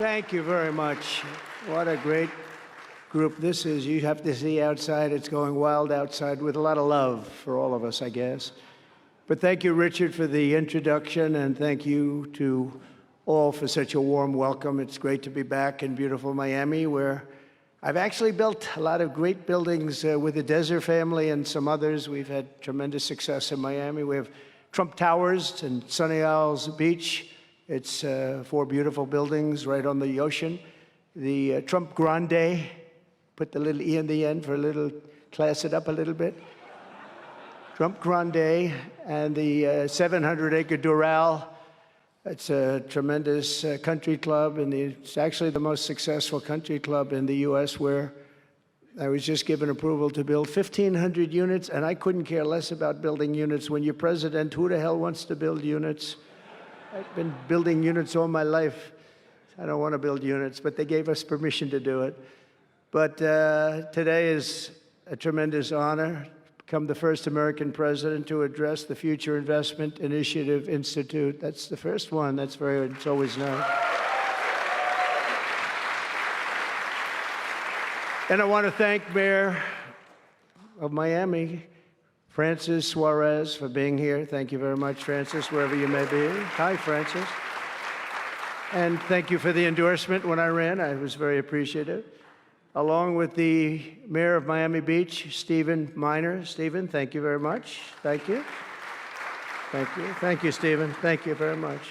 Thank you very much. What a great group this is. You have to see outside. It's going wild outside with a lot of love for all of us, I guess. But thank you, Richard, for the introduction, and thank you to all for such a warm welcome. It's great to be back in beautiful Miami, where I've actually built a lot of great buildings with the Desert family and some others. We've had tremendous success in Miami. We have Trump Towers and Sunny Isles Beach. It's 4 beautiful buildings right on the ocean. The Trump Grande, put the little E in the end for a little, class it up a little bit. Trump Grande and the 700-acre Doral. It's a tremendous country club, and it's actually the most successful country club in the U.S., where I was just given approval to build 1,500 units, and I couldn't care less about building units. When you're president, who the hell wants to build units? I've been building units all my life. I don't want to build units, but they gave us permission to do it. But today is a tremendous honor to become the first American president to address the Future Investment Initiative Institute. That's the first one. It's always known. And I want to thank Mayor of Miami, Francis Suarez, for being here. Thank you very much, Francis, wherever you may be. Hi, Francis. And thank you for the endorsement when I ran. I was very appreciative. Along with the Mayor of Miami Beach, Stephen Miner. Stephen, thank you very much. Thank you. Thank you. Thank you, Stephen. Thank you very much.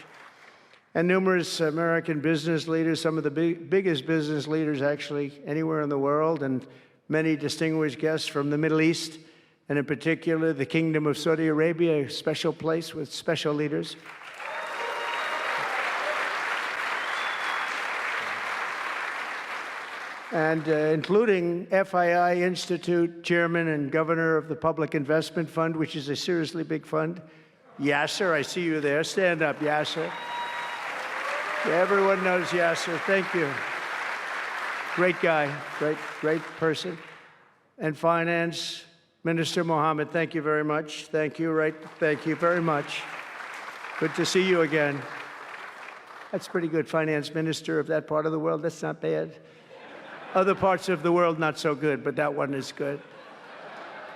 And numerous American business leaders, some of the biggest business leaders actually anywhere in the world, and many distinguished guests from the Middle East, and in particular, the Kingdom of Saudi Arabia, a special place with special leaders. And including FII Institute Chairman and Governor of the Public Investment Fund, which is a seriously big fund. Yasser, I see you there. Stand up, Yasser. Yeah, everyone knows Yasser. Thank you. Great guy, great person. And Finance Minister Mohammed, thank you very much. Thank you, thank you very much. Good to see you again. That's pretty good, Finance Minister of that part of the world. That's not bad. Other parts of the world, not so good, but that one is good.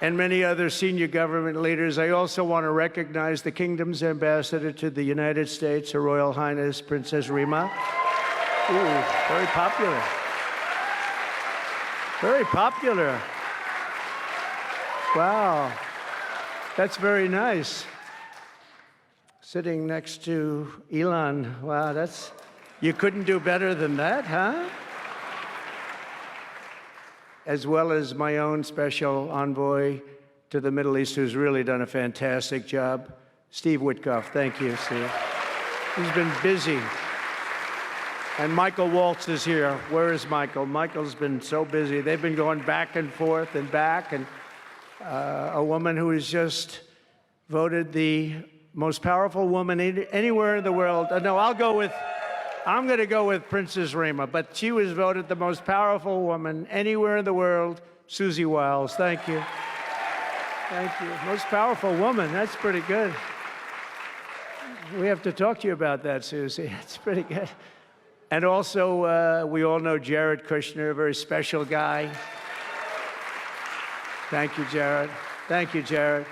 And many other senior government leaders. I also want to recognize the Kingdom's ambassador to the United States, Her Royal Highness Princess Rima. Ooh, very popular. Very popular. Wow, that's very nice. Sitting next to Elon. Wow, you couldn't do better than that, huh? As well as my own special envoy to the Middle East, who's really done a fantastic job, Steve Witkoff. Thank you, Steve. He's been busy. And Michael Waltz is here. Where is Michael? Michael's been so busy. They've been going back and forth and back, and a woman who is just voted the most powerful woman anywhere in the world. No, I'm going to go with Princess Rima, but she was voted the most powerful woman anywhere in the world, Susie Wiles. Thank you. Thank you. Most powerful woman. That's pretty good. We have to talk to you about that, Susie. It's pretty good. And also, we all know Jared Kushner, a very special guy. Thank you, Jared. Thank you, Jared.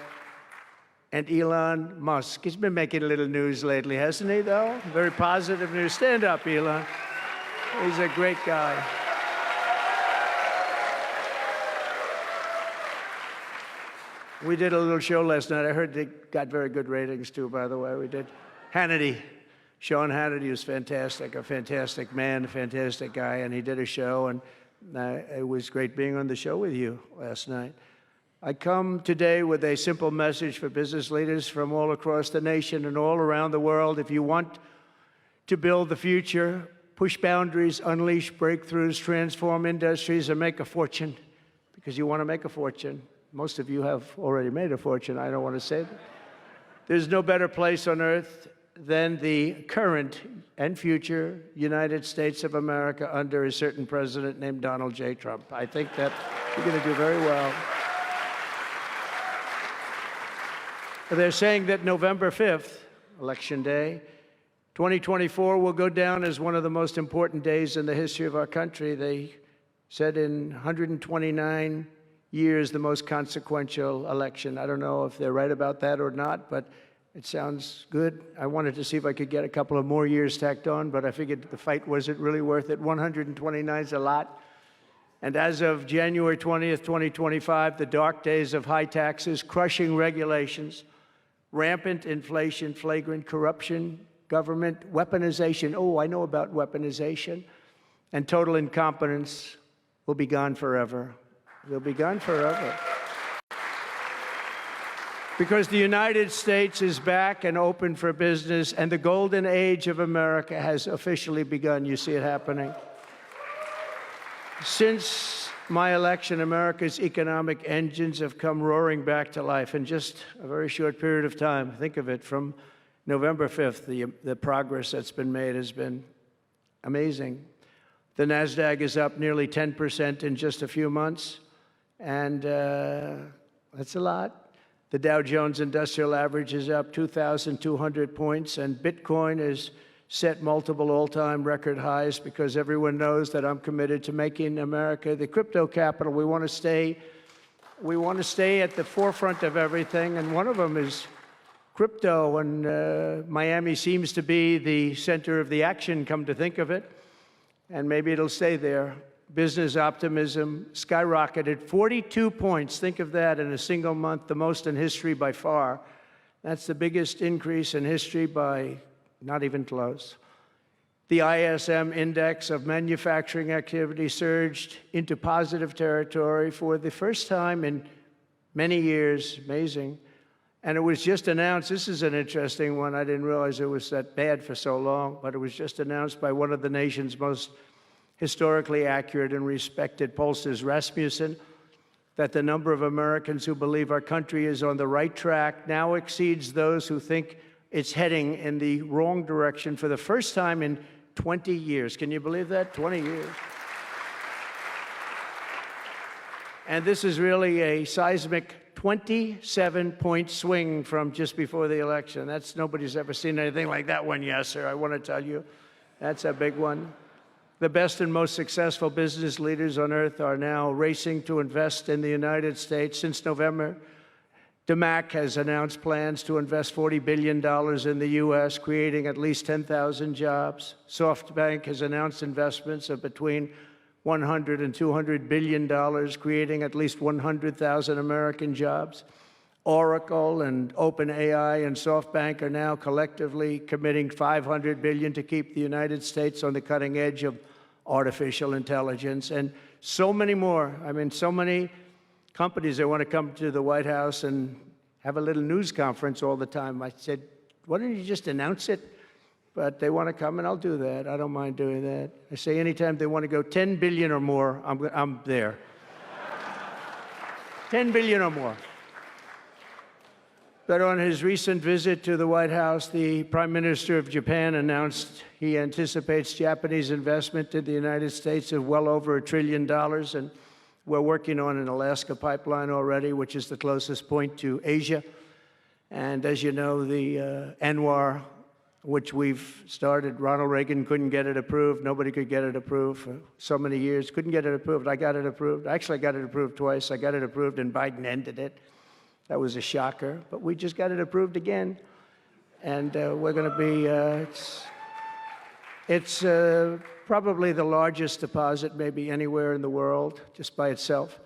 And Elon Musk. He's been making a little news lately, hasn't he, though? Very positive news. Stand up, Elon. He's a great guy. We did a little show last night. I heard they got very good ratings, too, by the way. We did. Hannity. Sean Hannity was fantastic, a fantastic man, a fantastic guy, and he did a show, and it was great being on the show with you last night. I come today with a simple message for business leaders from all across the nation and all around the world. If you want to build the future, push boundaries, unleash breakthroughs, transform industries, and make a fortune, because you want to make a fortune. Most of you have already made a fortune. I don't want to say that. There's no better place on earth than the current and future United States of America under a certain president named Donald J. Trump. I think that you're going to do very well. They're saying that November 5th, Election Day, 2024 will go down as one of the most important days in the history of our country. They said in 129 years, the most consequential election. I don't know if they're right about that or not, but it sounds good. I wanted to see if I could get a couple of more years tacked on, but I figured the fight wasn't really worth it. 129 is a lot. And as of January 20th, 2025, the dark days of high taxes, crushing regulations, rampant inflation, flagrant corruption, government weaponization, oh, I know about weaponization, and total incompetence will be gone forever. They'll be gone forever. Because the United States is back and open for business, and the golden age of America has officially begun. You see it happening. Since my election, America's economic engines have come roaring back to life in just a very short period of time. Think of it, from November 5th, the progress that's been made has been amazing. The NASDAQ is up nearly 10% in just a few months, and that's a lot. The Dow Jones Industrial Average is up 2,200 points, and Bitcoin has set multiple all-time record highs because everyone knows that I'm committed to making America the crypto capital. We want to stay at the forefront of everything, and one of them is crypto, and Miami seems to be the center of the action, come to think of it, and maybe it'll stay there. Business optimism skyrocketed 42 points. Think of that in a single month, the most in history by far. That's the biggest increase in history by not even close. The ISM index of manufacturing activity surged into positive territory for the first time in many years. Amazing. And it was just announced, this is an interesting one, I didn't realize it was that bad for so long, but it was just announced by one of the nation's most historically accurate and respected pollsters, Rasmussen, that the number of Americans who believe our country is on the right track now exceeds those who think it's heading in the wrong direction for the first time in 20 years. Can you believe that? 20 years. And this is really a seismic 27-point swing from just before the election. Nobody's ever seen anything like that one, yes, sir. I want to tell you, that's a big one. The best and most successful business leaders on earth are now racing to invest in the United States. Since November, DeMac has announced plans to invest $40 billion in the U.S., creating at least 10,000 jobs. SoftBank has announced investments of between $100 and $200 billion, creating at least 100,000 American jobs. Oracle and OpenAI and SoftBank are now collectively committing $500 billion to keep the United States on the cutting edge of artificial intelligence, and so many more. I mean, so many companies that want to come to the White House and have a little news conference all the time. I said, why don't you just announce it? But they want to come, and I'll do that. I don't mind doing that. I say anytime they want to go 10 billion or more, I'm there. 10 billion or more. But on his recent visit to the White House, the Prime Minister of Japan announced he anticipates Japanese investment in the United States of well over $1 trillion, and we're working on an Alaska pipeline already, which is the closest point to Asia. And as you know, the ANWR, which we've started, Ronald Reagan couldn't get it approved. Nobody could get it approved for so many years. Couldn't get it approved. I got it approved. Actually, I got it approved twice. I got it approved, and Biden ended it. That was a shocker, but we just got it approved again. And we're going to be, it's probably the largest deposit maybe anywhere in the world, just by itself.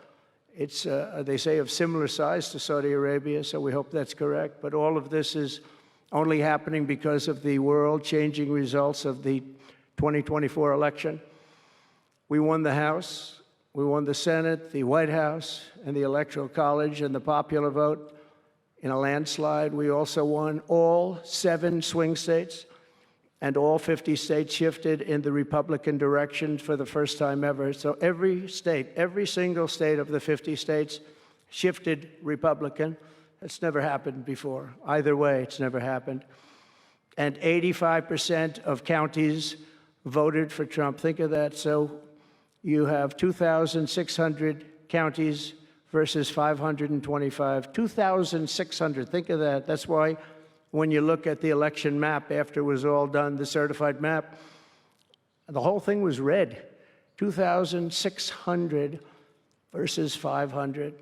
It's, they say, of similar size to Saudi Arabia, so we hope that's correct. But all of this is only happening because of the world-changing results of the 2024 election. We won the House. We won the Senate, the White House, and the Electoral College, and the popular vote in a landslide. We also won all 7 swing states, and all 50 states shifted in the Republican direction for the first time ever. So every state, every single state of the 50 states shifted Republican. That's never happened before. Either way, it's never happened. And 85% of counties voted for Trump. Think of that. So you have 2,600 counties versus 525. 2,600, think of that. That's why When you look at the election map after it was all done, the certified map, the whole thing was red. 2,600 versus 500.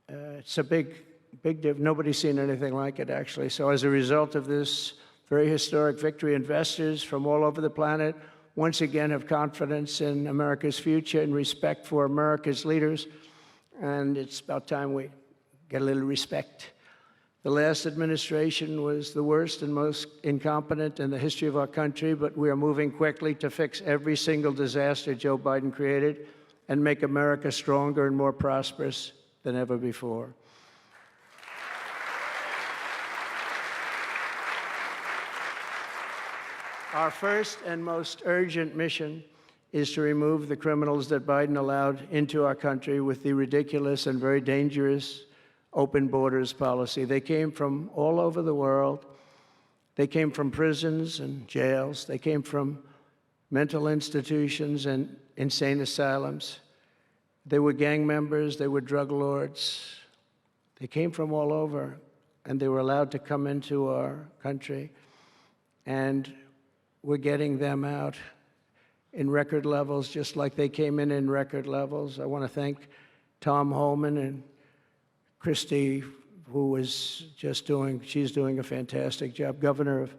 It's a big difference. Nobody's seen anything like it, actually. So as a result of this very historic victory, investors from all over the planet once again have confidence in America's future and respect for America's leaders. And it's about time we get a little respect. The last administration was the worst and most incompetent in the history of our country, but we are moving quickly to fix every single disaster Joe Biden created and make America stronger and more prosperous than ever before. Our first and most urgent mission is to remove the criminals that Biden allowed into our country with the ridiculous and very dangerous open borders policy. They came from all over the world. They came from prisons and jails. They came from mental institutions and insane asylums. They were gang members. They were drug lords. They came from all over, and they were allowed to come into our country. And we're getting them out in record levels, just like they came in record levels. I want to thank Tom Homan and Christie, who was just she's doing a fantastic job, governor of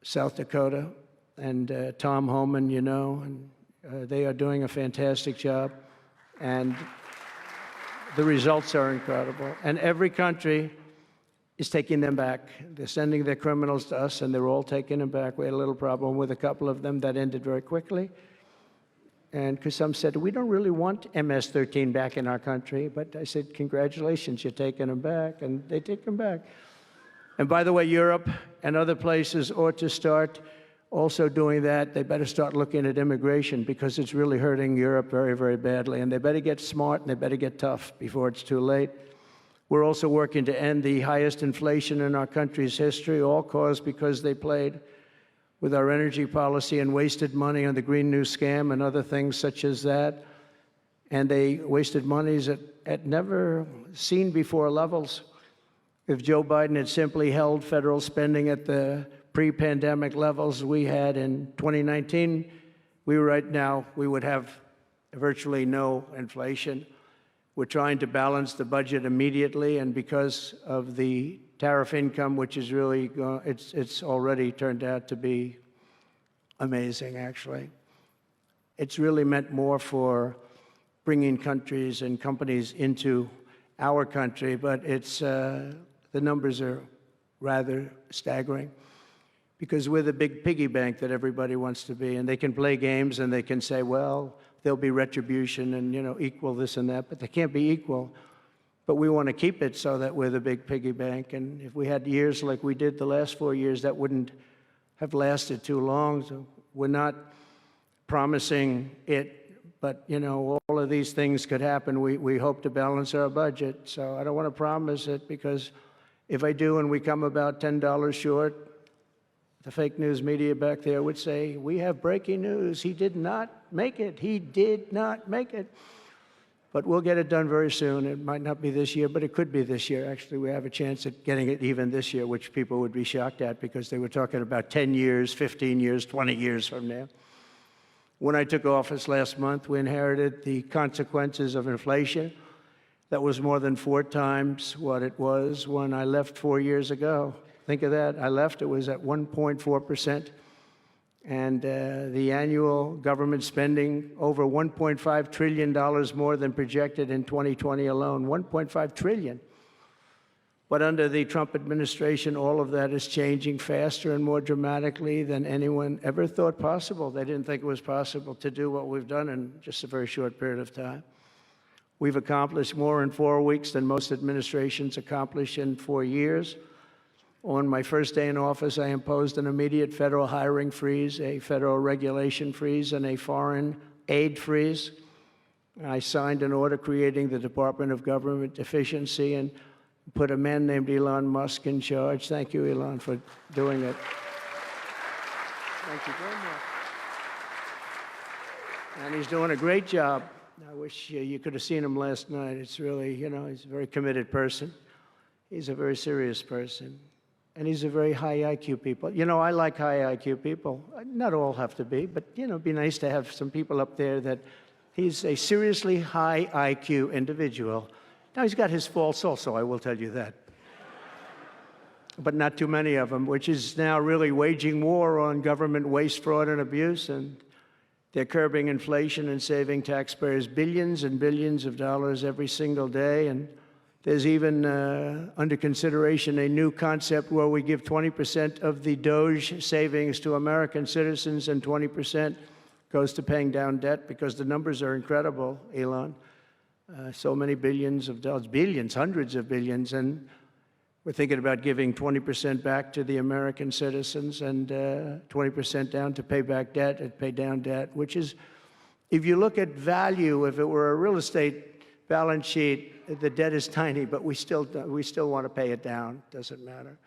South Dakota, and Tom Homan, you know, and they are doing a fantastic job. And the results are incredible. And every country is taking them back. They're sending their criminals to us, and they're all taking them back. We had a little problem with a couple of them that ended very quickly. And because some said, we don't really want MS-13 back in our country. But I said, congratulations, you're taking them back. And they take them back. And by the way, Europe and other places ought to start also doing that. They better start looking at immigration, because it's really hurting Europe very, very badly. And they better get smart, and they better get tough before it's too late. We're also working to end the highest inflation in our country's history, all caused because they played with our energy policy and wasted money on the Green New Scam and other things such as that. And they wasted monies at never seen before levels. If Joe Biden had simply held federal spending at the pre-pandemic levels we had in 2019, we would have virtually no inflation. We're trying to balance the budget immediately, and because of the tariff income, which is really, it's already turned out to be amazing, actually. It's really meant more for bringing countries and companies into our country, but the numbers are rather staggering, because we're the big piggy bank that everybody wants to be, and they can play games and they can say, well, there'll be retribution and, you know, equal this and that, but they can't be equal. But we want to keep it so that we're the big piggy bank. And if we had years like we did the last 4 years, that wouldn't have lasted too long. So we're not promising it, but, you know, all of these things could happen. We hope to balance our budget. So I don't want to promise it, because if I do and we come about $10 short, the fake news media back there would say, we have breaking news. He did not make it. He did not make it. But we'll get it done very soon. It might not be this year, but it could be this year. Actually, we have a chance at getting it even this year, which people would be shocked at, because they were talking about 10 years, 15 years, 20 years from now. When I took office last month, we inherited the consequences of inflation. That was more than 4 times what it was when I left 4 years ago. Think of that. I left, it was at 1.4%. And the annual government spending over $1.5 trillion more than projected in 2020 alone. $1.5 trillion. But under the Trump administration, all of that is changing faster and more dramatically than anyone ever thought possible. They didn't think it was possible to do what we've done in just a very short period of time. We've accomplished more in 4 weeks than most administrations accomplish in 4 years. On my first day in office, I imposed an immediate federal hiring freeze, a federal regulation freeze, and a foreign aid freeze. I signed an order creating the Department of Government Efficiency and put a man named Elon Musk in charge. Thank you, Elon, for doing it. Thank you very much. And he's doing a great job. I wish you could have seen him last night. It's really, you know, he's a very committed person. He's a very serious person. and he's a very high IQ people. You know, I like high IQ people. Not all have to be, but, you know, it'd be nice to have some people up there that he's a seriously high IQ individual. Now, he's got his faults also, I will tell you that. But not too many of them, which is now really waging war on government waste, fraud, and abuse. And they're curbing inflation and saving taxpayers billions and billions of dollars every single day. And there's even under consideration a new concept where we give 20% of the Doge savings to American citizens and 20% goes to paying down debt, because the numbers are incredible, Elon. So many billions of dollars, billions, hundreds of billions. And we're thinking about giving 20% back to the American citizens and 20% down to pay back debt and pay down debt, which is, if you look at value, if it were a real estate balance sheet, the debt is tiny, but we still want to pay it down. Doesn't matter.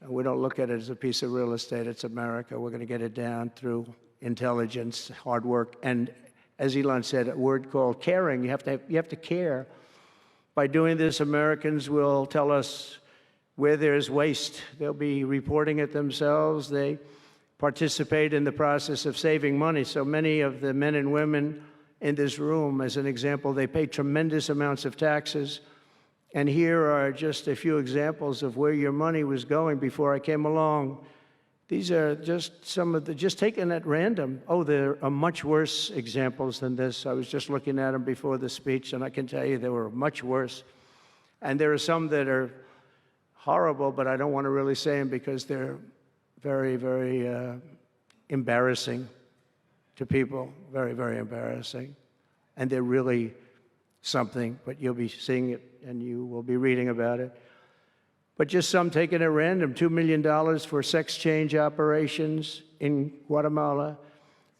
We don't look at it as a piece of real estate. It's America. We're going to get it down through intelligence, hard work, and, as Elon said, a word called caring. You have to care. By doing this, Americans will tell us where there's waste. They'll be reporting it themselves. They participate in the process of saving money. So many of the men and women in this room, as an example, they pay tremendous amounts of taxes. And here are just a few examples of where your money was going before I came along. These are just some of the, just taken at random. Oh, there are much worse examples than this. I was just looking at them before the speech, and I can tell you they were much worse. And there are some that are horrible, but I don't want to really say them because they're very, very embarrassing to people. Very, very embarrassing. And they're really something, but you'll be seeing it and you will be reading about it. But just some taken at random: $2 million for sex change operations in Guatemala,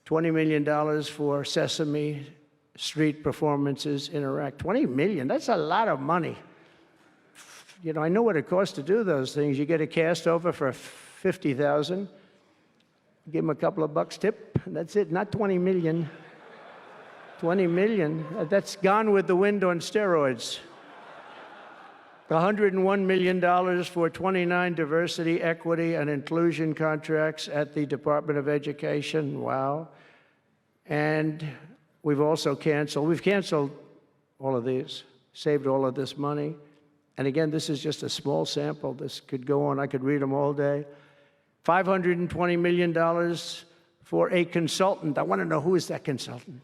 $20 million for Sesame Street performances in Iraq. $20 million, that's a lot of money. You know, I know what it costs to do those things. You get a cast over for $50,000, give them a couple of bucks tip, and that's it. Not 20 million. 20 million, that's Gone with the Wind on steroids. $101 million for 29 diversity, equity, and inclusion contracts at the Department of Education. Wow. And we've canceled all of these, saved all of this money. And again, this is just a small sample. This could go on. I could read them all day. $520 million for a consultant. I want to know, who is that consultant?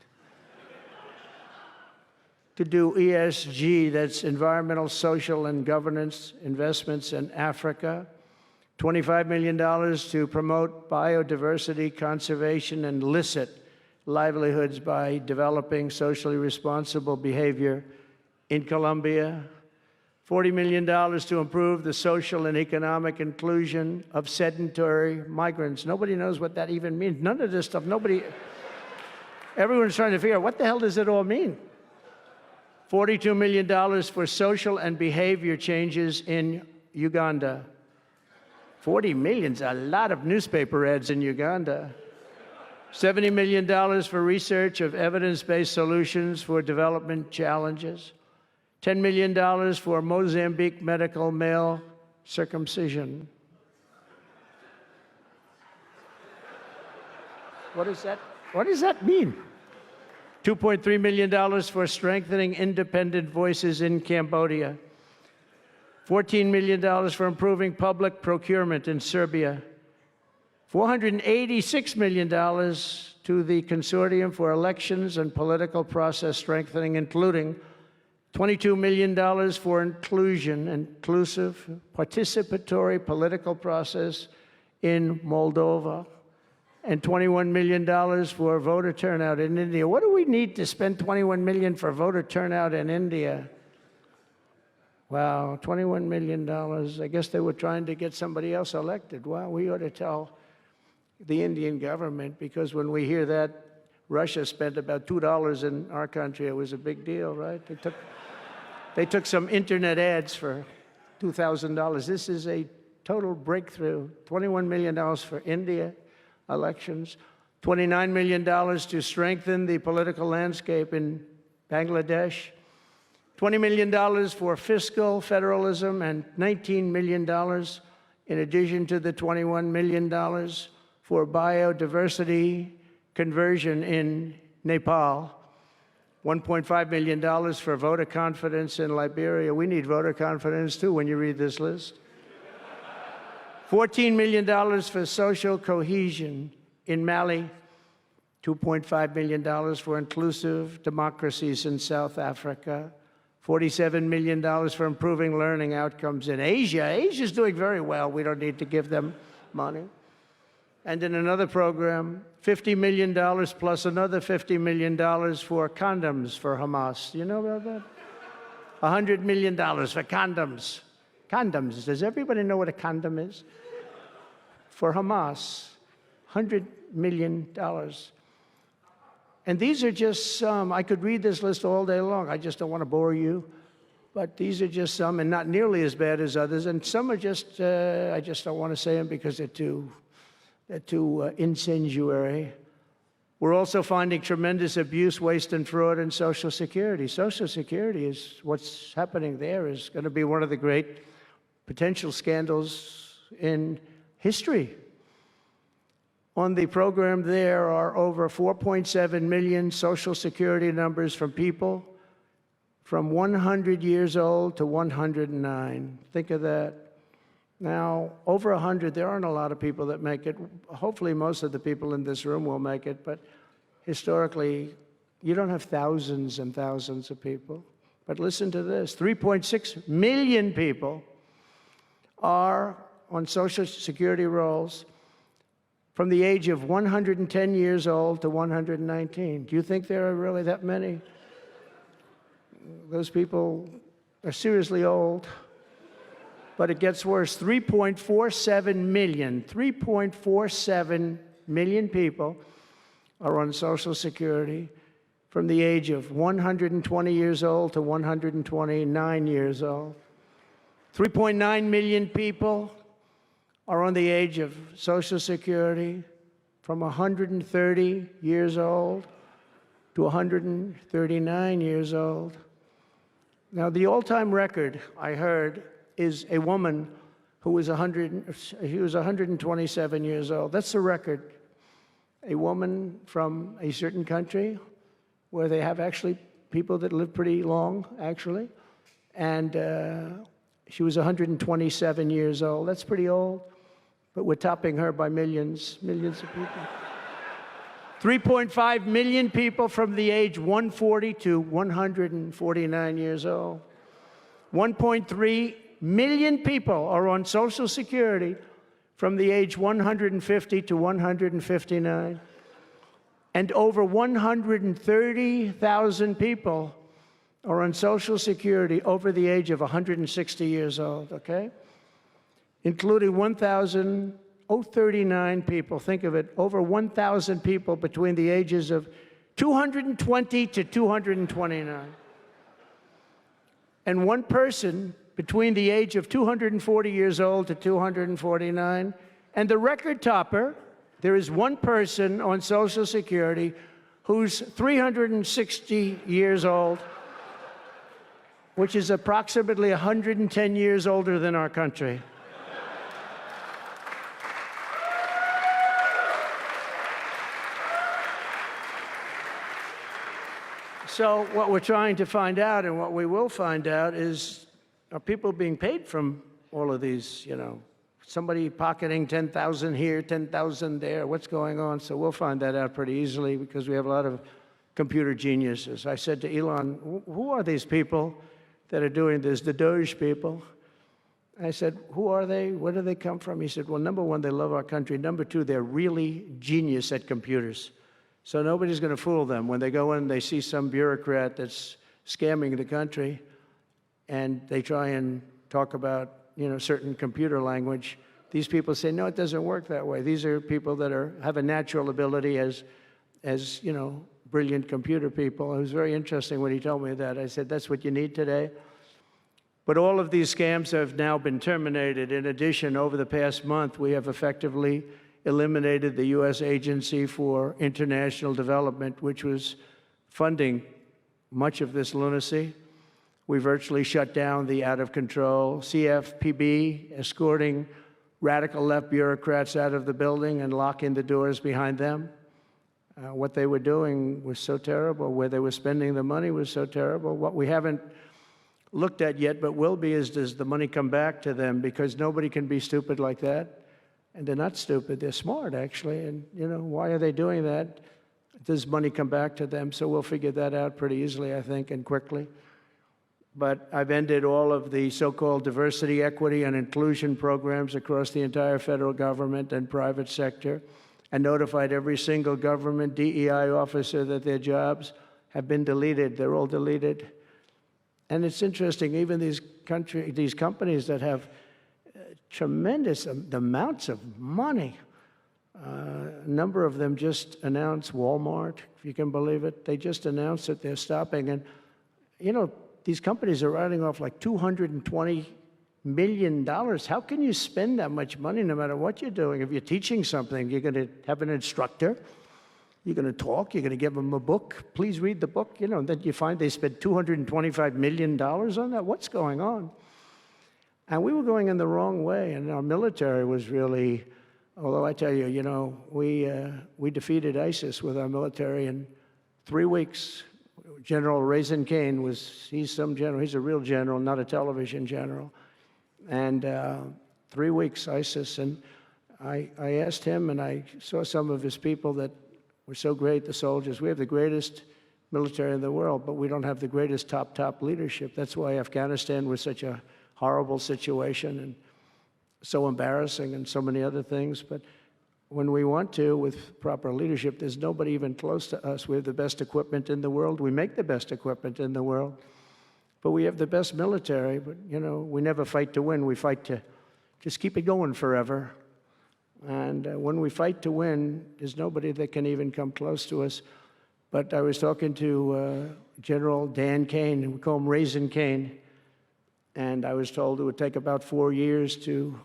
To do ESG, that's environmental, social, and governance investments in Africa. $25 million to promote biodiversity conservation and illicit livelihoods by developing socially responsible behavior in Colombia. $40 million to improve the social and economic inclusion of sedentary migrants. Nobody knows what that even means. None of this stuff, everyone's trying to figure out, what the hell does it all mean? $42 million for social and behavior changes in Uganda. 40 million's a lot of newspaper ads in Uganda. $70 million for research of evidence-based solutions for development challenges. $10 million for Mozambique medical male circumcision. What does that mean? $2.3 million for strengthening independent voices in Cambodia. $14 million for improving public procurement in Serbia. $486 million to the Consortium for Elections and Political Process Strengthening, including $22 million for inclusive, participatory political process in Moldova, and $21 million for voter turnout in India. What do we need to spend $21 million for voter turnout in India? Wow, $21 million. I guess they were trying to get somebody else elected. Wow, we ought to tell the Indian government, because when we hear that Russia spent about $2 in our country, it was a big deal, right? They took some internet ads for $2,000. This is a total breakthrough. $21 million for India elections, $29 million to strengthen the political landscape in Bangladesh, $20 million for fiscal federalism, and $19 million in addition to the $21 million for biodiversity conversion in Nepal, $1.5 million for voter confidence in Liberia. We need voter confidence, too, when you read this list. $14 million for social cohesion in Mali, $2.5 million for inclusive democracies in South Africa, $47 million for improving learning outcomes in Asia. Asia's doing very well. We don't need to give them money. And in another program, $50 million plus another $50 million for condoms for Hamas. Do you know about that? $100 million for condoms. Condoms. Does everybody know what a condom is? For Hamas, $100 million. And these are just some. I could read this list all day long. I just don't want to bore you. But these are just some, and not nearly as bad as others. And some are just, I just don't want to say them because they're too incendiary. We're also finding tremendous abuse, waste, and fraud in Social Security. Social Security is, what's happening there is going to be one of the great potential scandals in history. On the program, there are over 4.7 million Social Security numbers from people from 100 years old to 109. Think of that. Now, over 100, there aren't a lot of people that make it. Hopefully, most of the people in this room will make it, but historically, you don't have thousands and thousands of people. But listen to this, 3.6 million people are on Social Security rolls from the age of 110 years old to 119. Do you think there are really that many? Those people are seriously old. But it gets worse. 3.47 million people are on Social Security from the age of 120 years old to 129 years old. 3.9 million people are on the age of Social Security from 130 years old to 139 years old. Now, the all-time record, I heard, is a woman who was 127 years old. That's the record. A woman from a certain country where they have actually people that live pretty long, actually. And she was 127 years old. That's pretty old. But we're topping her by millions of people. 3.5 million people from the age 140 to 149 years old. 1.3 million people are on Social Security from the age 150 to 159. And over 130,000 people are on Social Security over the age of 160 years old, okay? Including 1,039 people, think of it, over 1,000 people between the ages of 220 to 229. And one person between the age of 240 years old to 249. And the record topper, there is one person on Social Security who's 360 years old, which is approximately 110 years older than our country. So what we're trying to find out, and what we will find out, is are people being paid from all of these, you know, somebody pocketing 10,000 here, 10,000 there, what's going on? So we'll find that out pretty easily because we have a lot of computer geniuses. I said to Elon, who are these people that are doing this, the doers people? I said, who are they? Where do they come from? He said, well, number one, they love our country. Number two, they're really genius at computers. So nobody's going to fool them. When they go in, they see some bureaucrat that's scamming the country, and they try and talk about, you know, certain computer language. These people say, no, it doesn't work that way. These are people that have a natural ability as you know, brilliant computer people. It was very interesting when he told me that. I said, that's what you need today. But all of these scams have now been terminated. In addition, over the past month, we have effectively eliminated the U.S. Agency for International Development, which was funding much of this lunacy. We virtually shut down the out-of-control CFPB, escorting radical left bureaucrats out of the building and locking the doors behind them. What they were doing was so terrible. Where they were spending the money was so terrible. What we haven't looked at yet, but will be, is does the money come back to them? Because nobody can be stupid like that. And they're not stupid. They're smart, actually. And, why are they doing that? Does money come back to them? So we'll figure that out pretty easily, I think, and quickly. But I've ended all of the so-called diversity, equity, and inclusion programs across the entire federal government and private sector, and notified every single government DEI officer that their jobs have been deleted. They're all deleted. And it's interesting, even these companies that have tremendous amounts of money, a number of them just announced, Walmart, if you can believe it, they just announced that they're stopping. And, these companies are writing off like $220 million. How can you spend that much money no matter what you're doing? If you're teaching something, you're going to have an instructor, you're going to talk, you're going to give them a book. Please read the book. And then you find they spent $225 million on that. What's going on? And we were going in the wrong way, and our military was really, although I tell you, we defeated ISIS with our military in 3 weeks. General Raisin Kane he's some general, he's a real general, not a television general. And 3 weeks ISIS, and I asked him, and I saw some of his people that were so great, the soldiers. We have the greatest military in the world, but we don't have the greatest top leadership. That's why Afghanistan was such a horrible situation and so embarrassing and so many other things. But when we want to, with proper leadership, there's nobody even close to us. We have the best equipment in the world. We make the best equipment in the world. But we have the best military. But, we never fight to win. We fight to just keep it going forever. And when we fight to win, there's nobody that can even come close to us. But I was talking to General Dan Kane, and we call him Raisin Kane. And I was told it would take about 4 years to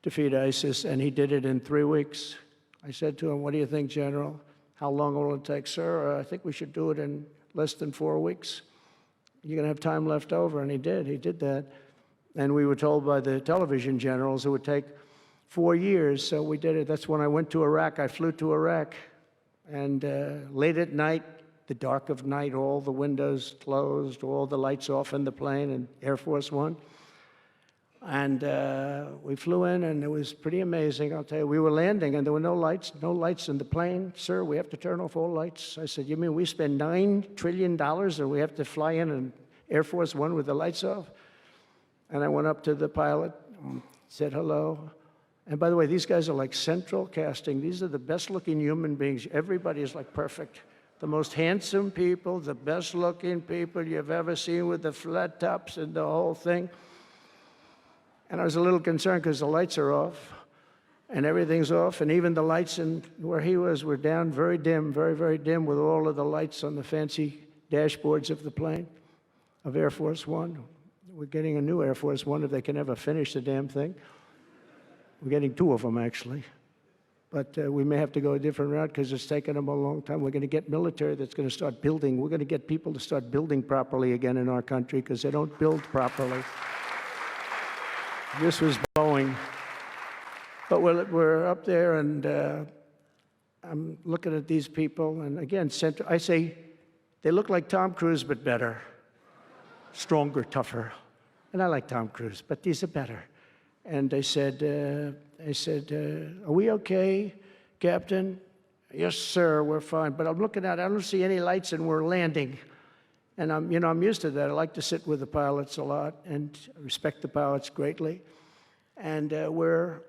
defeat ISIS, and he did it in 3 weeks. I said to him, "What do you think, General? How long will it take?" "Sir, I think we should do it in less than 4 weeks. You're going to have time left over." And he did that. And we were told by the television generals it would take 4 years, so we did it. That's when I went to Iraq. I flew to Iraq, and late at night, the dark of night, all the windows closed, all the lights off in the plane, in Air Force One. And we flew in, and it was pretty amazing. I'll tell you, we were landing, and there were no lights in the plane. "Sir, we have to turn off all lights." I said, "You mean we spend $9 trillion and we have to fly in an Air Force One with the lights off?" And I went up to the pilot, said hello. And by the way, these guys are like central casting. These are the best-looking human beings. Everybody is like perfect. The most handsome people, the best-looking people you've ever seen with the flat tops and the whole thing. And I was a little concerned because the lights are off, and everything's off, and even the lights in where he was were down, very dim, very, very dim, with all of the lights on the fancy dashboards of the plane, of Air Force One. We're getting a new Air Force One if they can ever finish the damn thing. We're getting 2 of them, actually. But we may have to go a different route because it's taken them a long time. We're going to get military that's going to start building. We're going to get people to start building properly again in our country because they don't build properly. This was Boeing. But we're up there, and I'm looking at these people, and again, I say, they look like Tom Cruise, but better. Stronger, tougher. And I like Tom Cruise, but these are better. And they said, "Are we okay, Captain?" "Yes, sir, we're fine." But I'm looking out, I don't see any lights, and we're landing. And I'm used to that. I like to sit with the pilots a lot and respect the pilots greatly. And we're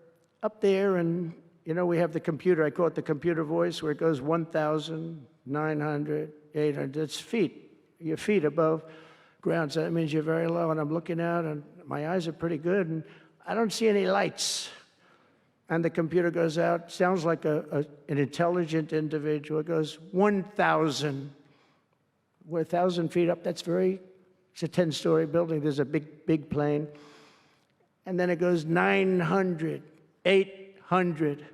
up there, and we have the computer. I call it the computer voice, where it goes 1,900, 800. It's feet. Your feet above ground. So that means you're very low. And I'm looking out, and my eyes are pretty good, and I don't see any lights. And the computer goes out. Sounds like an intelligent individual. It goes 1,000. We're 1,000 feet up. It's a 10-story building. There's a big plane. And then it goes 900, 800,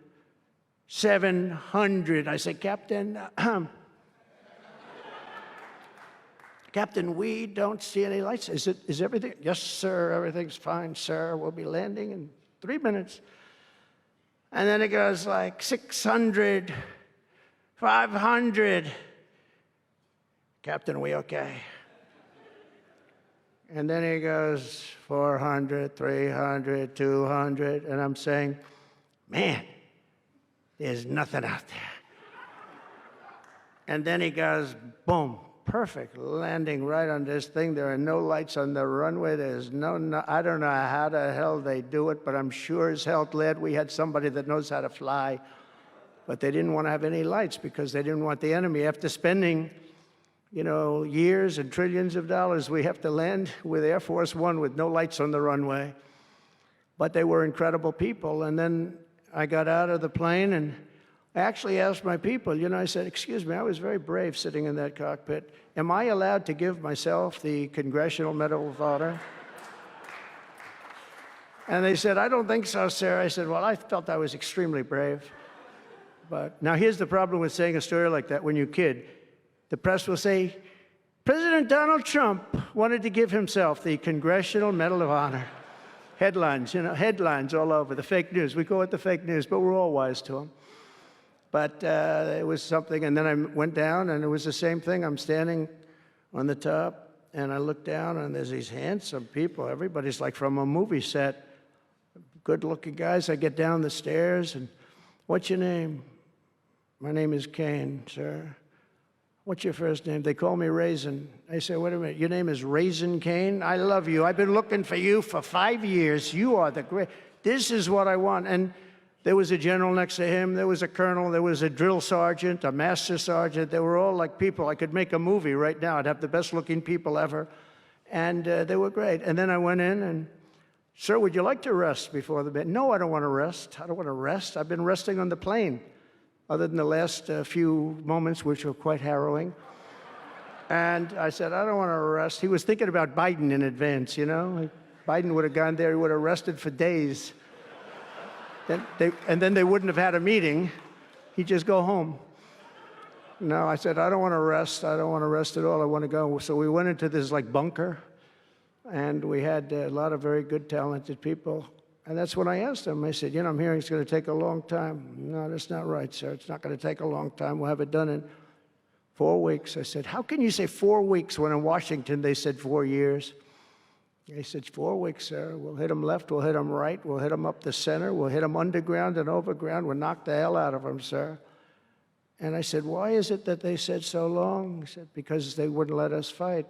700. I say, "Captain, Captain, we don't see any lights. Is everything?" "Yes, sir, everything's fine, sir. We'll be landing in 3 minutes." And then it goes like 600, 500. Captain, are we okay? And then he goes 400, 300, 200, and I'm saying, man, there's nothing out there. And then he goes, boom, perfect landing right on this thing. There are no lights on the runway. There's no, I don't know how the hell they do it, but I'm sure as hell glad we had somebody that knows how to fly. But they didn't want to have any lights because they didn't want the enemy. After spending, years and trillions of dollars, we have to land with Air Force One with no lights on the runway. But they were incredible people. And then I got out of the plane and I actually asked my people, I said, excuse me, I was very brave sitting in that cockpit. Am I allowed to give myself the Congressional Medal of Honor? And they said, I don't think so, sir. I said, well, I felt I was extremely brave. But now here's the problem with saying a story like that when you kid. The press will say, President Donald Trump wanted to give himself the Congressional Medal of Honor. Headlines, headlines all over, the fake news. We call it the fake news, but we're all wise to them. But it was something, and then I went down, and it was the same thing. I'm standing on the top, and I look down, and there's these handsome people. Everybody's like from a movie set, good-looking guys. I get down the stairs, and what's your name? My name is Kane, sir. What's your first name? They call me Raisin. I say, wait a minute, your name is Raisin Kane? I love you. I've been looking for you for 5 years. You are the great. This is what I want. And there was a general next to him. There was a colonel. There was a drill sergeant, a master sergeant. They were all like people. I could make a movie right now. I'd have the best-looking people ever. And they were great. And then I went in and, sir, would you like to rest before the bed? No, I don't want to rest. I don't want to rest. I've been resting on the plane, other than the last few moments, which were quite harrowing. And I said, I don't want to rest. He was thinking about Biden in advance, Biden would have gone there. He would have rested for days. And then they wouldn't have had a meeting. He'd just go home. No, I said, I don't want to rest. I don't want to rest at all. I want to go. So we went into this bunker, and we had a lot of very good, talented people. And that's when I asked him. I said, I'm hearing it's going to take a long time. No, that's not right, sir. It's not going to take a long time. We'll have it done in 4 weeks. I said, how can you say 4 weeks when in Washington they said 4 years? He said, 4 weeks, sir. We'll hit them left, we'll hit them right, we'll hit them up the center, we'll hit them underground and overground, we'll knock the hell out of them, sir. And I said, why is it that they said so long? He said, because they wouldn't let us fight.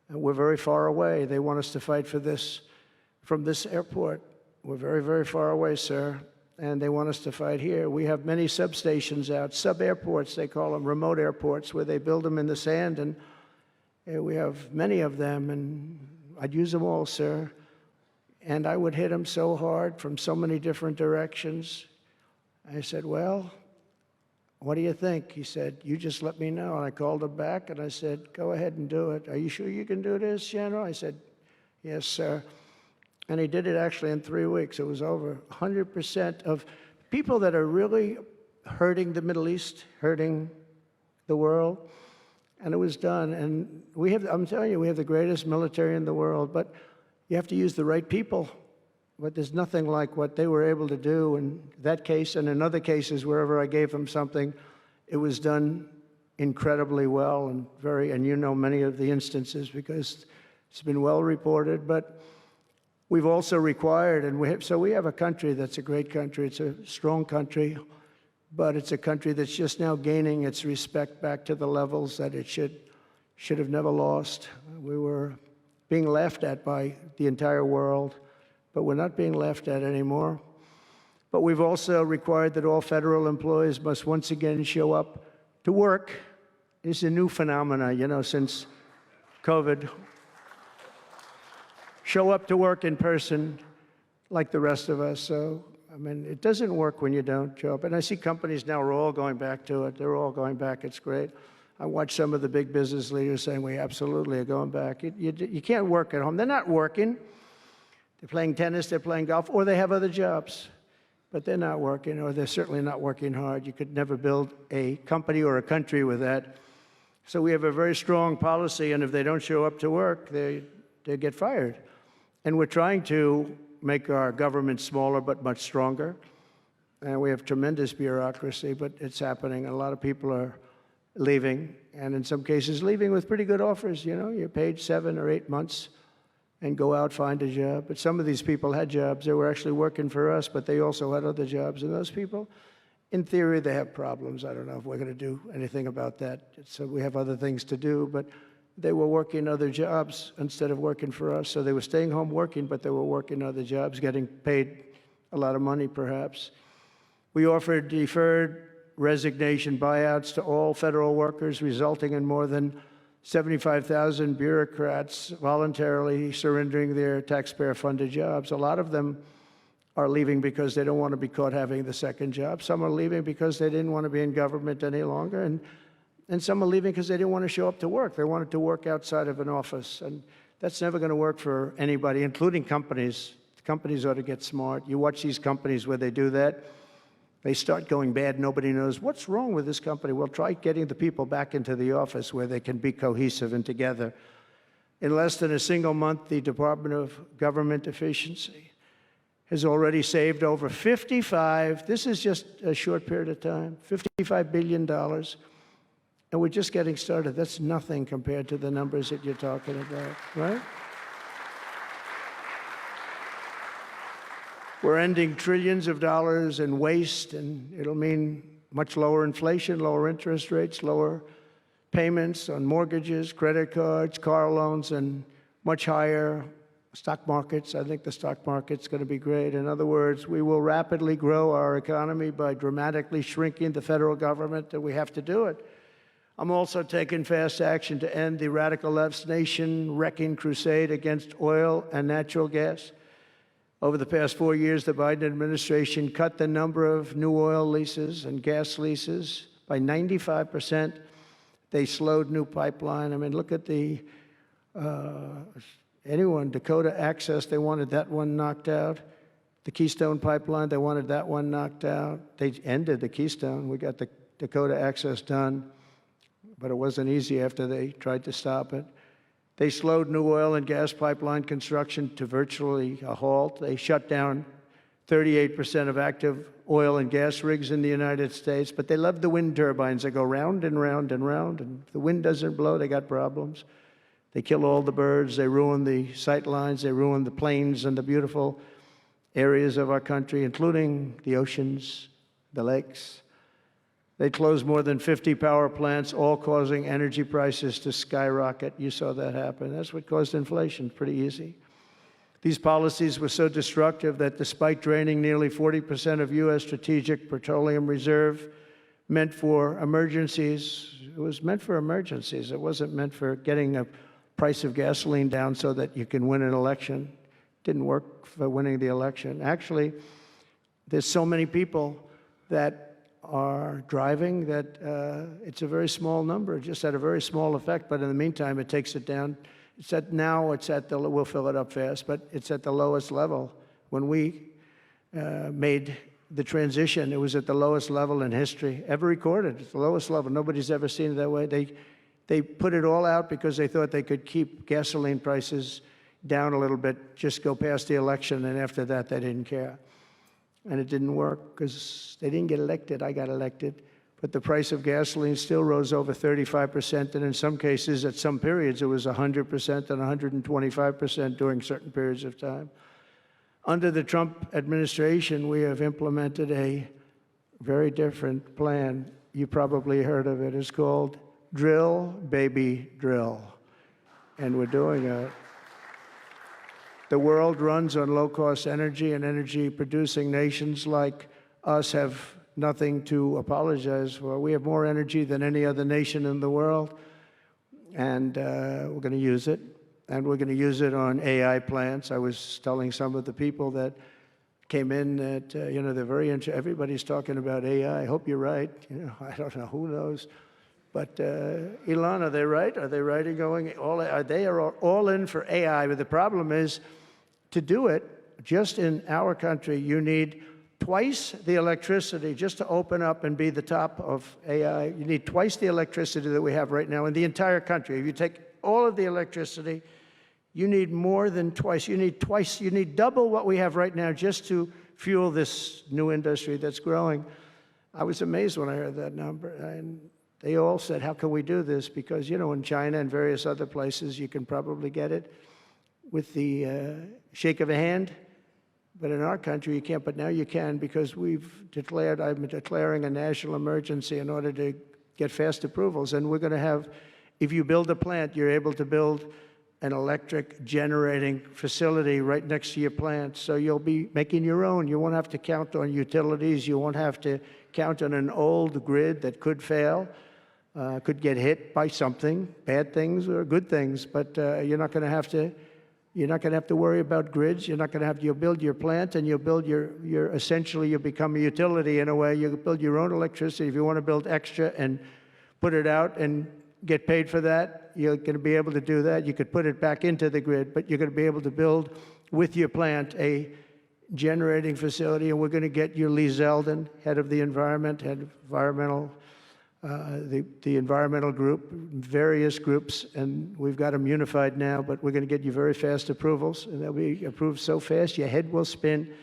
And we're very far away. They want us to fight from this airport. We're very, very far away, sir. And they want us to fight here. We have many substations out, sub-airports, they call them, remote airports, where they build them in the sand. And we have many of them. And I'd use them all, sir. And I would hit them so hard from so many different directions. I said, well, what do you think? He said, you just let me know. And I called him back, and I said, go ahead and do it. Are you sure you can do this, General? I said, yes, sir. And he did it actually in 3 weeks. It was over 100% of people that are really hurting the Middle East, hurting the world. And it was done. And I'm telling you, we have the greatest military in the world, but you have to use the right people. But there's nothing like what they were able to do in that case and in other cases, wherever I gave them something, it was done incredibly well and many of the instances because it's been well reported. But we've also required, so we have a country that's a great country. It's a strong country. But it's a country that's just now gaining its respect back to the levels that it should have never lost. We were being laughed at by the entire world, but we're not being laughed at anymore. But we've also required that all federal employees must once again show up to work. It's a new phenomena, since COVID. Show up to work in person like the rest of us. So it doesn't work when you don't show up. And I see companies now are all going back to it. They're all going back. It's great. I watch some of the big business leaders saying, we absolutely are going back. You can't work at home. They're not working. They're playing tennis, they're playing golf, or they have other jobs. But they're not working, or they're certainly not working hard. You could never build a company or a country with that. So we have a very strong policy, and if they don't show up to work, they get fired. And we're trying to make our government smaller but much stronger. and we have tremendous bureaucracy, but it's happening. A lot of people are leaving, and in some cases leaving with pretty good offers. You know, you're paid 7 or 8 months and go out, find a job. But some of these people had jobs. They were actually working for us, but they also had other jobs. And those people, in theory, they have problems. I don't know if we're going to do anything about that. So we have other things to do, but they were working other jobs instead of working for us. So they were staying home working, but they were working other jobs, getting paid a lot of money, perhaps. We offered deferred resignation buyouts to all federal workers, resulting in more than 75,000 bureaucrats voluntarily surrendering their taxpayer-funded jobs. A lot of them are leaving because they don't want to be caught having the second job. Some are leaving because they didn't want to be in government any longer. And some are leaving because they didn't want to show up to work. They wanted to work outside of an office. And that's never going to work for anybody, including companies. Companies ought to get smart. You watch these companies where they do that. They start going bad. Nobody knows what's wrong with this company. Well, try getting the people back into the office where they can be cohesive and together. In less than a single month, the Department of Government Efficiency has already saved over this is just a short period of time, $55 billion. And we're just getting started. That's nothing compared to the numbers that you're talking about, right? We're ending trillions of dollars in waste, and it'll mean much lower inflation, lower interest rates, lower payments on mortgages, credit cards, car loans, and much higher stock markets. I think the stock market's going to be great. In other words, we will rapidly grow our economy by dramatically shrinking the federal government, and we have to do it. I'm also taking fast action to end the radical left's nation-wrecking crusade against oil and natural gas. Over the past 4 years, the Biden administration cut the number of new oil leases and gas leases by 95%. They slowed new pipeline. I mean, look at Dakota Access, they wanted that one knocked out. The Keystone Pipeline, they wanted that one knocked out. They ended the Keystone. We got the Dakota Access done, but it wasn't easy after they tried to stop it. They slowed new oil and gas pipeline construction to virtually a halt. They shut down 38% of active oil and gas rigs in the United States, but they love the wind turbines. They go round and round and round, and if the wind doesn't blow, they got problems. They kill all the birds. They ruin the sight lines. They ruin the plains and the beautiful areas of our country, including the oceans, the lakes. They closed more than 50 power plants, all causing energy prices to skyrocket. You saw that happen. That's what caused inflation. Pretty easy. These policies were so destructive that despite draining nearly 40% of U.S. strategic petroleum reserve meant for emergencies, it was meant for emergencies. It wasn't meant for getting the price of gasoline down so that you can win an election. It didn't work for winning the election. Actually, there's so many people that are driving that it's a very small number, just had a very small effect, but in the meantime, it takes it down. We'll fill it up fast, but it's at the lowest level. When we made the transition, it was at the lowest level in history, ever recorded. It's the lowest level. Nobody's ever seen it that way. They put it all out because they thought they could keep gasoline prices down a little bit, just go past the election, and after that, they didn't care. And it didn't work because they didn't get elected. I got elected. But the price of gasoline still rose over 35%, and in some cases, at some periods, it was 100% and 125% during certain periods of time. Under the Trump administration, we have implemented a very different plan. You probably heard of it. It's called Drill, Baby, Drill. And we're doing it. The world runs on low-cost energy, and energy-producing nations like us have nothing to apologize for. We have more energy than any other nation in the world, and we're going to use it. And we're going to use it on AI plants. I was telling some of the people that came in that, they're very interested. Everybody's talking about AI. I hope you're right. I don't know. Who knows? But Elon, are they right? Are they right in going they are all in for AI? But the problem is, to do it, just in our country, you need twice the electricity just to open up and be the top of AI. You need twice the electricity that we have right now in the entire country. If you take all of the electricity, you need more than twice. You need double what we have right now just to fuel this new industry that's growing. I was amazed when I heard that number. And they all said, how can we do this? Because, you know, in China and various other places, you can probably get it with the shake of a hand. But in our country, you can't. But now you can, because I'm declaring a national emergency in order to get fast approvals. And we're going to have, if you build a plant, you're able to build an electric generating facility right next to your plant. So you'll be making your own. You won't have to count on utilities. You won't have to count on an old grid that could fail, could get hit by something, bad things or good things. But you're not going to have to worry about grids. You'll build your plant, and you'll build essentially you'll become a utility in a way. You'll build your own electricity. If you want to build extra and put it out and get paid for that, you're going to be able to do that. You could put it back into the grid, but you're going to be able to build with your plant a generating facility. And we're going to get you Lee Zeldin, head of the environmental group, various groups, and we've got them unified now, but we're going to get you very fast approvals, and they'll be approved so fast your head will spin.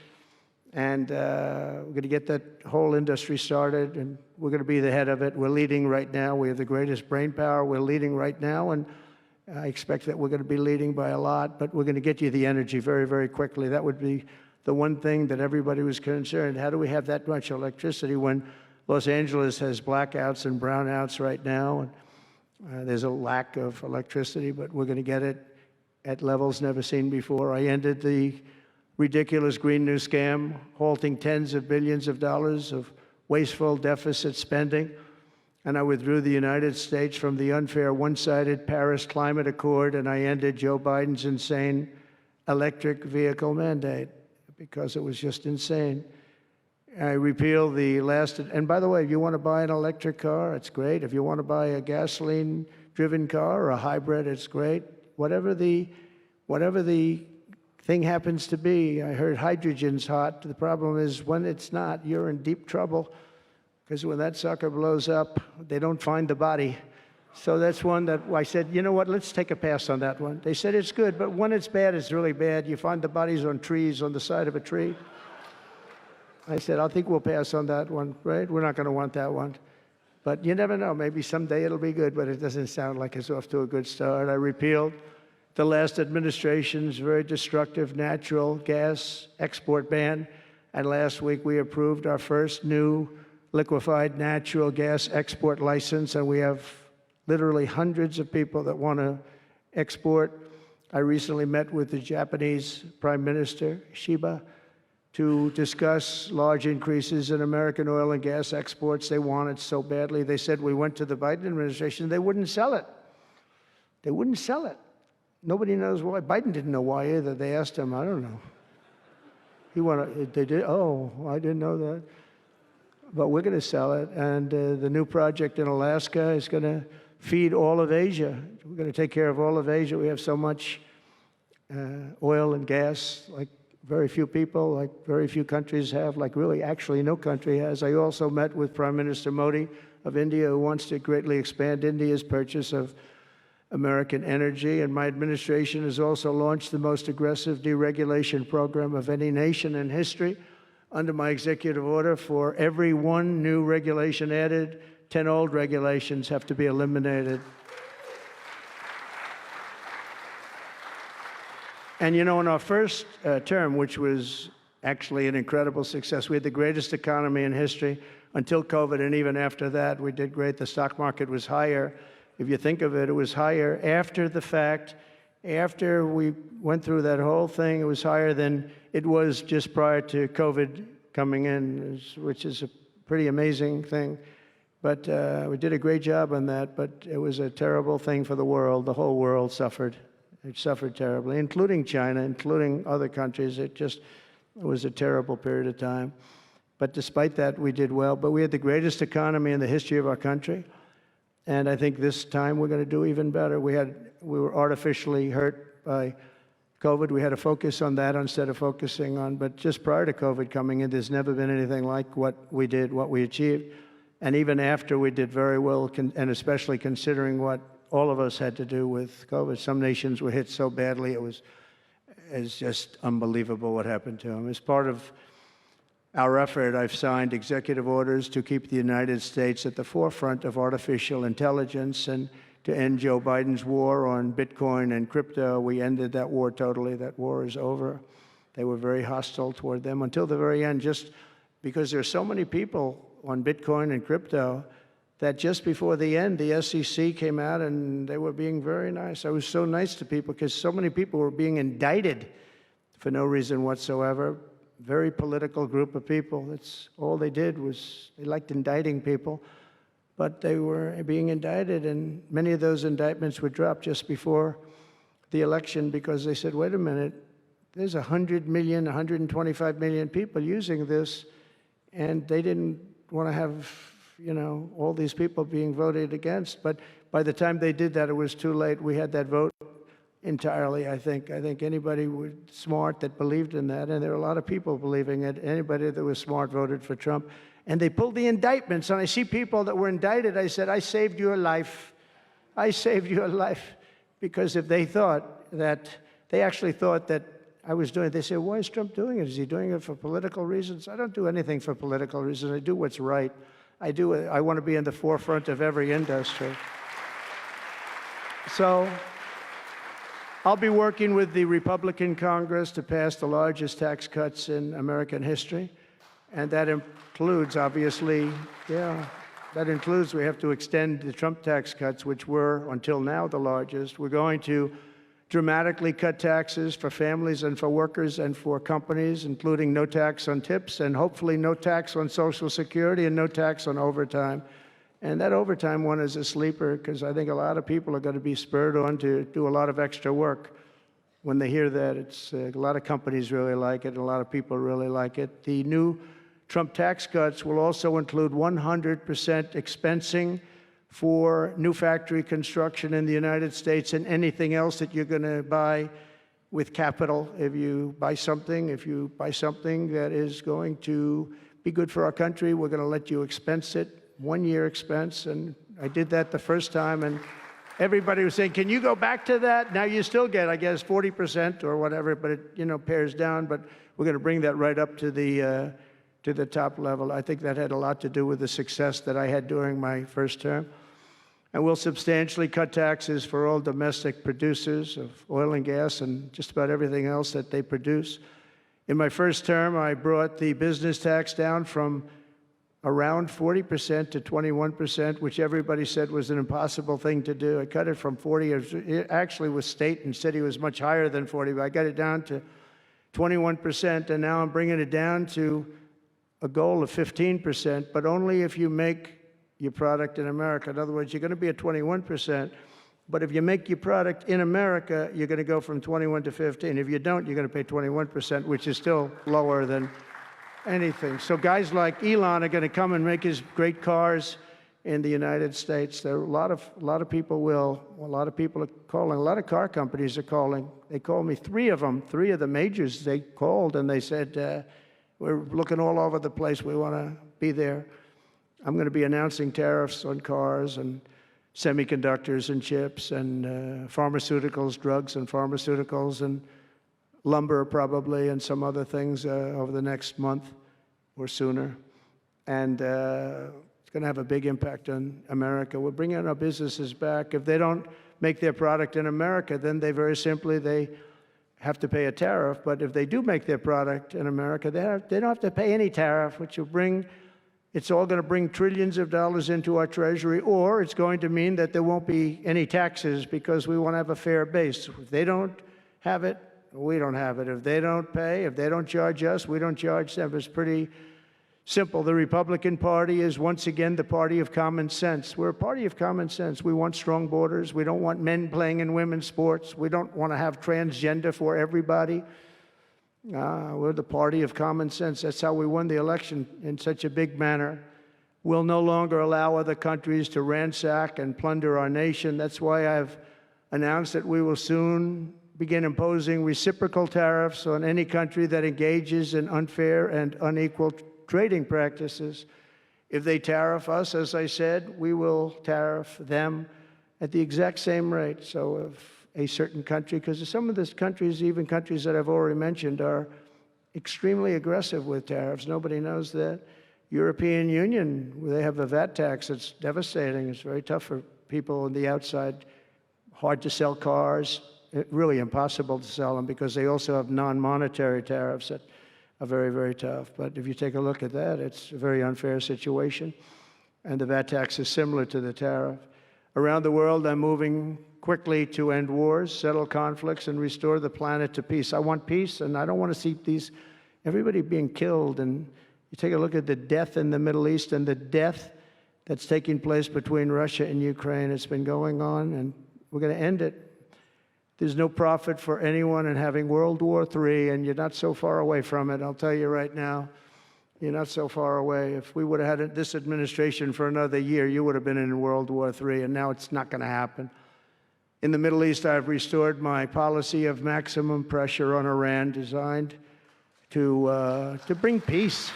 And we're going to get that whole industry started, and we're going to be the head of it. We're leading right now. We have the greatest brain power. We're leading right now, and I expect that we're going to be leading by a lot, but we're going to get you the energy very, very quickly. That would be the one thing that everybody was concerned. How do we have that much electricity when Los Angeles has blackouts and brownouts right now, and there's a lack of electricity, but we're going to get it at levels never seen before. I ended the ridiculous Green New Scam, halting tens of billions of dollars of wasteful deficit spending, and I withdrew the United States from the unfair one-sided Paris Climate Accord, and I ended Joe Biden's insane electric vehicle mandate because it was just insane. I repealed the last, and by the way, if you want to buy an electric car, it's great. If you want to buy a gasoline-driven car or a hybrid, it's great. Whatever the thing happens to be. I heard hydrogen's hot. The problem is when it's not, you're in deep trouble, because when that sucker blows up, they don't find the body. So that's one that I said, you know what, let's take a pass on that one. They said it's good, but when it's bad, it's really bad. You find the bodies on trees, on the side of a tree. I said, I think we'll pass on that one, right? We're not going to want that one. But you never know. Maybe someday it'll be good, but it doesn't sound like it's off to a good start. I repealed the last administration's very destructive natural gas export ban. And last week, we approved our first new liquefied natural gas export license. And we have literally hundreds of people that want to export. I recently met with the Japanese Prime Minister, Shiba, to discuss large increases in American oil and gas exports. They want it so badly. They said we went to the Biden administration, they wouldn't sell it. They wouldn't sell it. Nobody knows why. Biden didn't know why either. They asked him, I don't know. They did, oh, I didn't know that. But we're going to sell it. And the new project in Alaska is going to feed all of Asia. We're going to take care of all of Asia. We have so much oil and gas, like very few people, like very few countries have, like really actually no country has. I also met with Prime Minister Modi of India, who wants to greatly expand India's purchase of American energy. And my administration has also launched the most aggressive deregulation program of any nation in history. Under my executive order, for every one new regulation added, 10 old regulations have to be eliminated. And you know, in our first term, which was actually an incredible success, we had the greatest economy in history until COVID, and even after that, we did great. The stock market was higher. If you think of it, it was higher after the fact. After we went through that whole thing, it was higher than it was just prior to COVID coming in, which is a pretty amazing thing. But we did a great job on that, but it was a terrible thing for the world. The whole world suffered. It suffered terribly, including China, including other countries. It was a terrible period of time. But despite that, we did well. But we had the greatest economy in the history of our country. And I think this time we're going to do even better. We were artificially hurt by COVID. We had to focus on that instead of focusing on, but just prior to COVID coming in, there's never been anything like what we did, what we achieved. And even after, we did very well, and especially considering what all of us had to do with COVID. Some nations were hit so badly, it's just unbelievable what happened to them. As part of our effort, I've signed executive orders to keep the United States at the forefront of artificial intelligence and to end Joe Biden's war on Bitcoin and crypto. We ended that war totally. That war is over. They were very hostile toward them until the very end, just because there's so many people on Bitcoin and crypto that just before the end, the SEC came out and they were being very nice. I was so nice to people because so many people were being indicted for no reason whatsoever. Very political group of people. That's all they did was they liked indicting people, but they were being indicted, and many of those indictments were dropped just before the election because they said, wait a minute, there's 100 million, 125 million people using this, and they didn't want to have, you know, all these people being voted against. But by the time they did that, it was too late. We had that vote entirely, I think. I think anybody was smart that believed in that, and there were a lot of people believing it. Anybody that was smart voted for Trump. And they pulled the indictments, and I see people that were indicted. I said, I saved your life. I saved your life. Because if they thought that, they actually thought that I was doing it, they said, why is Trump doing it? Is he doing it for political reasons? I don't do anything for political reasons. I do what's right. I want to be in the forefront of every industry. So I'll be working with the Republican Congress to pass the largest tax cuts in American history. And that includes, obviously, that includes we have to extend the Trump tax cuts, which were, until now, the largest. We're going to dramatically cut taxes for families and for workers and for companies, including no tax on tips and hopefully no tax on Social Security and no tax on overtime. And that overtime one is a sleeper because I think a lot of people are going to be spurred on to do a lot of extra work. When they hear that, it's a lot of companies really like it and a lot of people really like it. The new Trump tax cuts will also include 100% expensing for new factory construction in the United States and anything else that you're going to buy with capital. If you buy something that is going to be good for our country, we're going to let you expense it, 1 year expense. And I did that the first time, and everybody was saying, can you go back to that? Now you still get, I guess, 40% or whatever, but it, you know, pares down. But we're going to bring that right up to the top level. I think that had a lot to do with the success that I had during my first term. And we'll substantially cut taxes for all domestic producers of oil and gas and just about everything else that they produce. In my first term, I brought the business tax down from around 40% to 21%, which everybody said was an impossible thing to do. I cut it from 40. It actually was state and city was much higher than 40, but I got it down to 21%, and now I'm bringing it down to a goal of 15%, but only if you make your product in America. In other words, you're going to be at 21%, but if you make your product in America, you're going to go from 21 to 15. If you don't, you're going to pay 21%, which is still lower than anything. So guys like Elon are going to come and make his great cars in the United States. There are a lot of people will. A lot of people are calling. A lot of car companies are calling. They called me, three of the majors. They called and they said, we're looking all over the place. We want to be there. I'm going to be announcing tariffs on cars and semiconductors and chips and pharmaceuticals, drugs and pharmaceuticals and lumber probably and some other things over the next month or sooner. And it's going to have a big impact on America. We're bringing our businesses back. If they don't make their product in America, then they very simply, they have to pay a tariff. But if they do make their product in America, they don't have to pay any tariff, which will bring, it's all going to bring trillions of dollars into our treasury, or it's going to mean that there won't be any taxes because we want to have a fair base. If they don't have it, we don't have it. If they don't pay, if they don't charge us, we don't charge them. It's pretty simple. The Republican Party is once again the party of common sense. We're a party of common sense. We want strong borders. We don't want men playing in women's sports. We don't want to have transgender for everybody. We're the party of common sense. That's how we won the election in such a big manner. We'll no longer allow other countries to ransack and plunder our nation. That's why I've announced that we will soon begin imposing reciprocal tariffs on any country that engages in unfair and unequal trading practices. If they tariff us, as I said, we will tariff them at the exact same rate. So if a certain country, because some of these countries, even countries that I've already mentioned, are extremely aggressive with tariffs. Nobody knows that. European Union, they have a VAT tax that's devastating. It's very tough for people on the outside. Hard to sell cars, really impossible to sell them because they also have non-monetary tariffs that are very, very tough. But if you take a look at that, it's a very unfair situation. And the VAT tax is similar to the tariff. Around the world, I'm moving quickly to end wars, settle conflicts, and restore the planet to peace. I want peace, and I don't want to see everybody being killed. And you take a look at the death in the Middle East and the death that's taking place between Russia and Ukraine. It's been going on, and we're going to end it. There's no profit for anyone in having World War III, and you're not so far away from it. I'll tell you right now, you're not so far away. If we would have had this administration for another year, you would have been in World War III, and now it's not going to happen. In the Middle East, I've restored my policy of maximum pressure on Iran, designed to bring peace.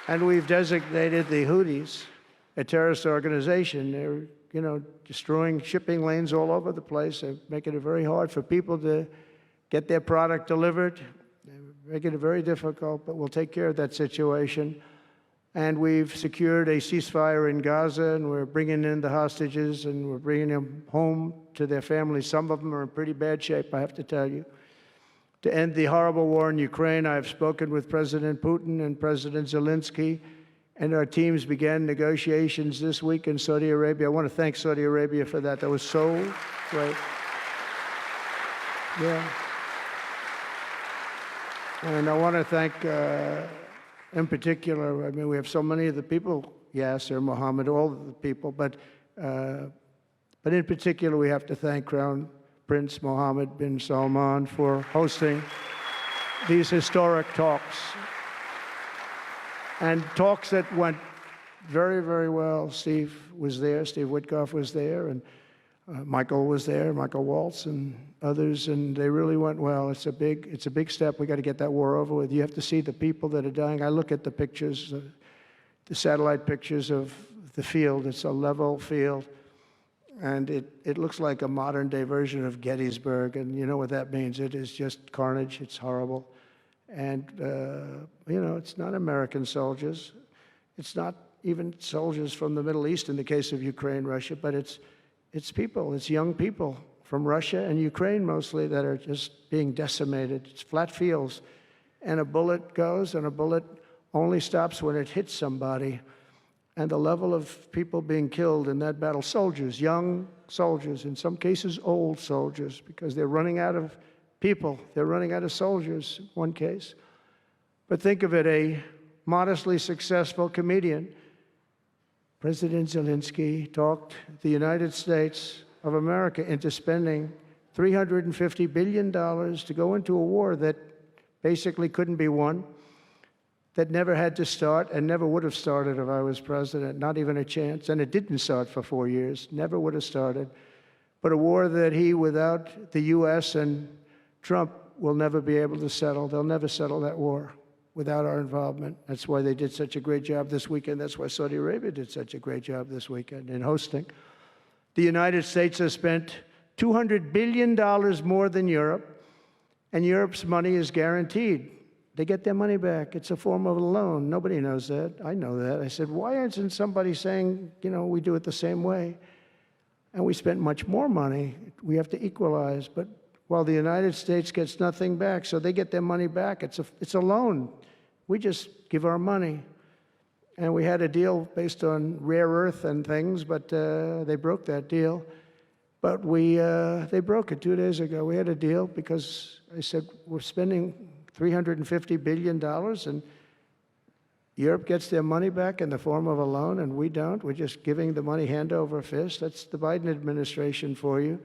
And we've designated the Houthis a terrorist organization. They're, destroying shipping lanes all over the place. They're making it very hard for people to get their product delivered. They're making it very difficult, but we'll take care of that situation. And we've secured a ceasefire in Gaza, and we're bringing in the hostages, and we're bringing them home to their families. Some of them are in pretty bad shape, I have to tell you. To end the horrible war in Ukraine, I've spoken with President Putin and President Zelensky, and our teams began negotiations this week in Saudi Arabia. I want to thank Saudi Arabia for that. That was so great. Yeah. And I want to thank, in particular, we have so many of the people, Yasser, Mohammed, all of the people, but in particular, we have to thank Crown Prince Mohammed bin Salman for hosting these historic talks. And talks that went very, very well. Steve was there, Steve Witkoff was there, and Michael was there, Michael Waltz and others, and they really went well. It's a big step. We got to get that war over with. You have to see the people that are dying. I look at the pictures, the satellite pictures of the field. It's a level field, and it looks like a modern-day version of Gettysburg, and you know what that means. It is just carnage. It's horrible. And, it's not American soldiers. It's not even soldiers from the Middle East in the case of Ukraine, Russia, but it's people, it's young people from Russia and Ukraine mostly that are just being decimated. It's flat fields. And a bullet goes, and a bullet only stops when it hits somebody. And the level of people being killed in that battle, soldiers, young soldiers, in some cases old soldiers, because they're running out of people. They're running out of soldiers, in one case. But think of it, a modestly successful comedian, President Zelensky, talked the United States of America into spending $350 billion to go into a war that basically couldn't be won, that never had to start and never would have started if I was president, not even a chance. And it didn't start for 4 years, never would have started. But a war that he, without the U.S. and Trump, will never be able to settle. They'll never settle that war without our involvement. That's why they did such a great job this weekend. That's why Saudi Arabia did such a great job this weekend in hosting. The United States has spent $200 billion more than Europe, and Europe's money is guaranteed. They get their money back. It's a form of a loan. Nobody knows that. I know that. I said, why isn't somebody saying, we do it the same way? And we spent much more money. We have to equalize. But while the United States gets nothing back, so they get their money back. It's a loan. We just give our money. And we had a deal based on rare earth and things, but they broke that deal. But they broke it 2 days ago. We had a deal because I said, we're spending $350 billion, and Europe gets their money back in the form of a loan, and we don't. We're just giving the money hand over fist. That's the Biden administration for you.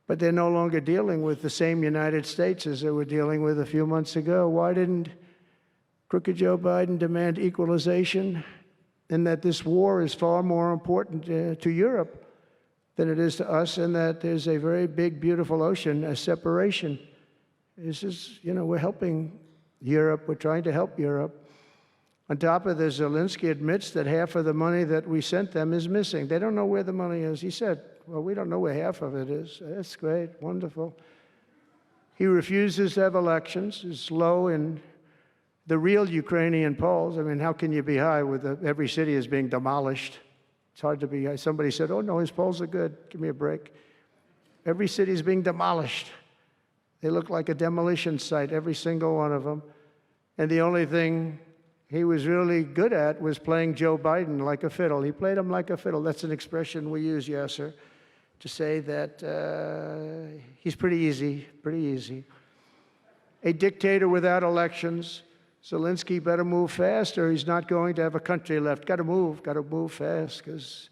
But they're no longer dealing with the same United States as they were dealing with a few months ago. Why didn't crooked Joe Biden demand equalization, and that this war is far more important to Europe than it is to us, and that there's a very big, beautiful ocean, a separation? This is, we're helping Europe. We're trying to help Europe. On top of this, Zelensky admits that half of the money that we sent them is missing. They don't know where the money is. He said, well, we don't know where half of it is. That's great, wonderful. He refuses to have elections, is low in the real Ukrainian polls. I mean, how can you be high with every city is being demolished? It's hard to be high. Somebody said, oh, no, his polls are good. Give me a break. Every city is being demolished. They look like a demolition site, every single one of them. And the only thing he was really good at was playing Joe Biden like a fiddle. He played him like a fiddle. That's an expression we use, Yasser, to say that he's pretty easy, pretty easy. A dictator without elections. Zelensky better move fast or he's not going to have a country left. Got to move fast because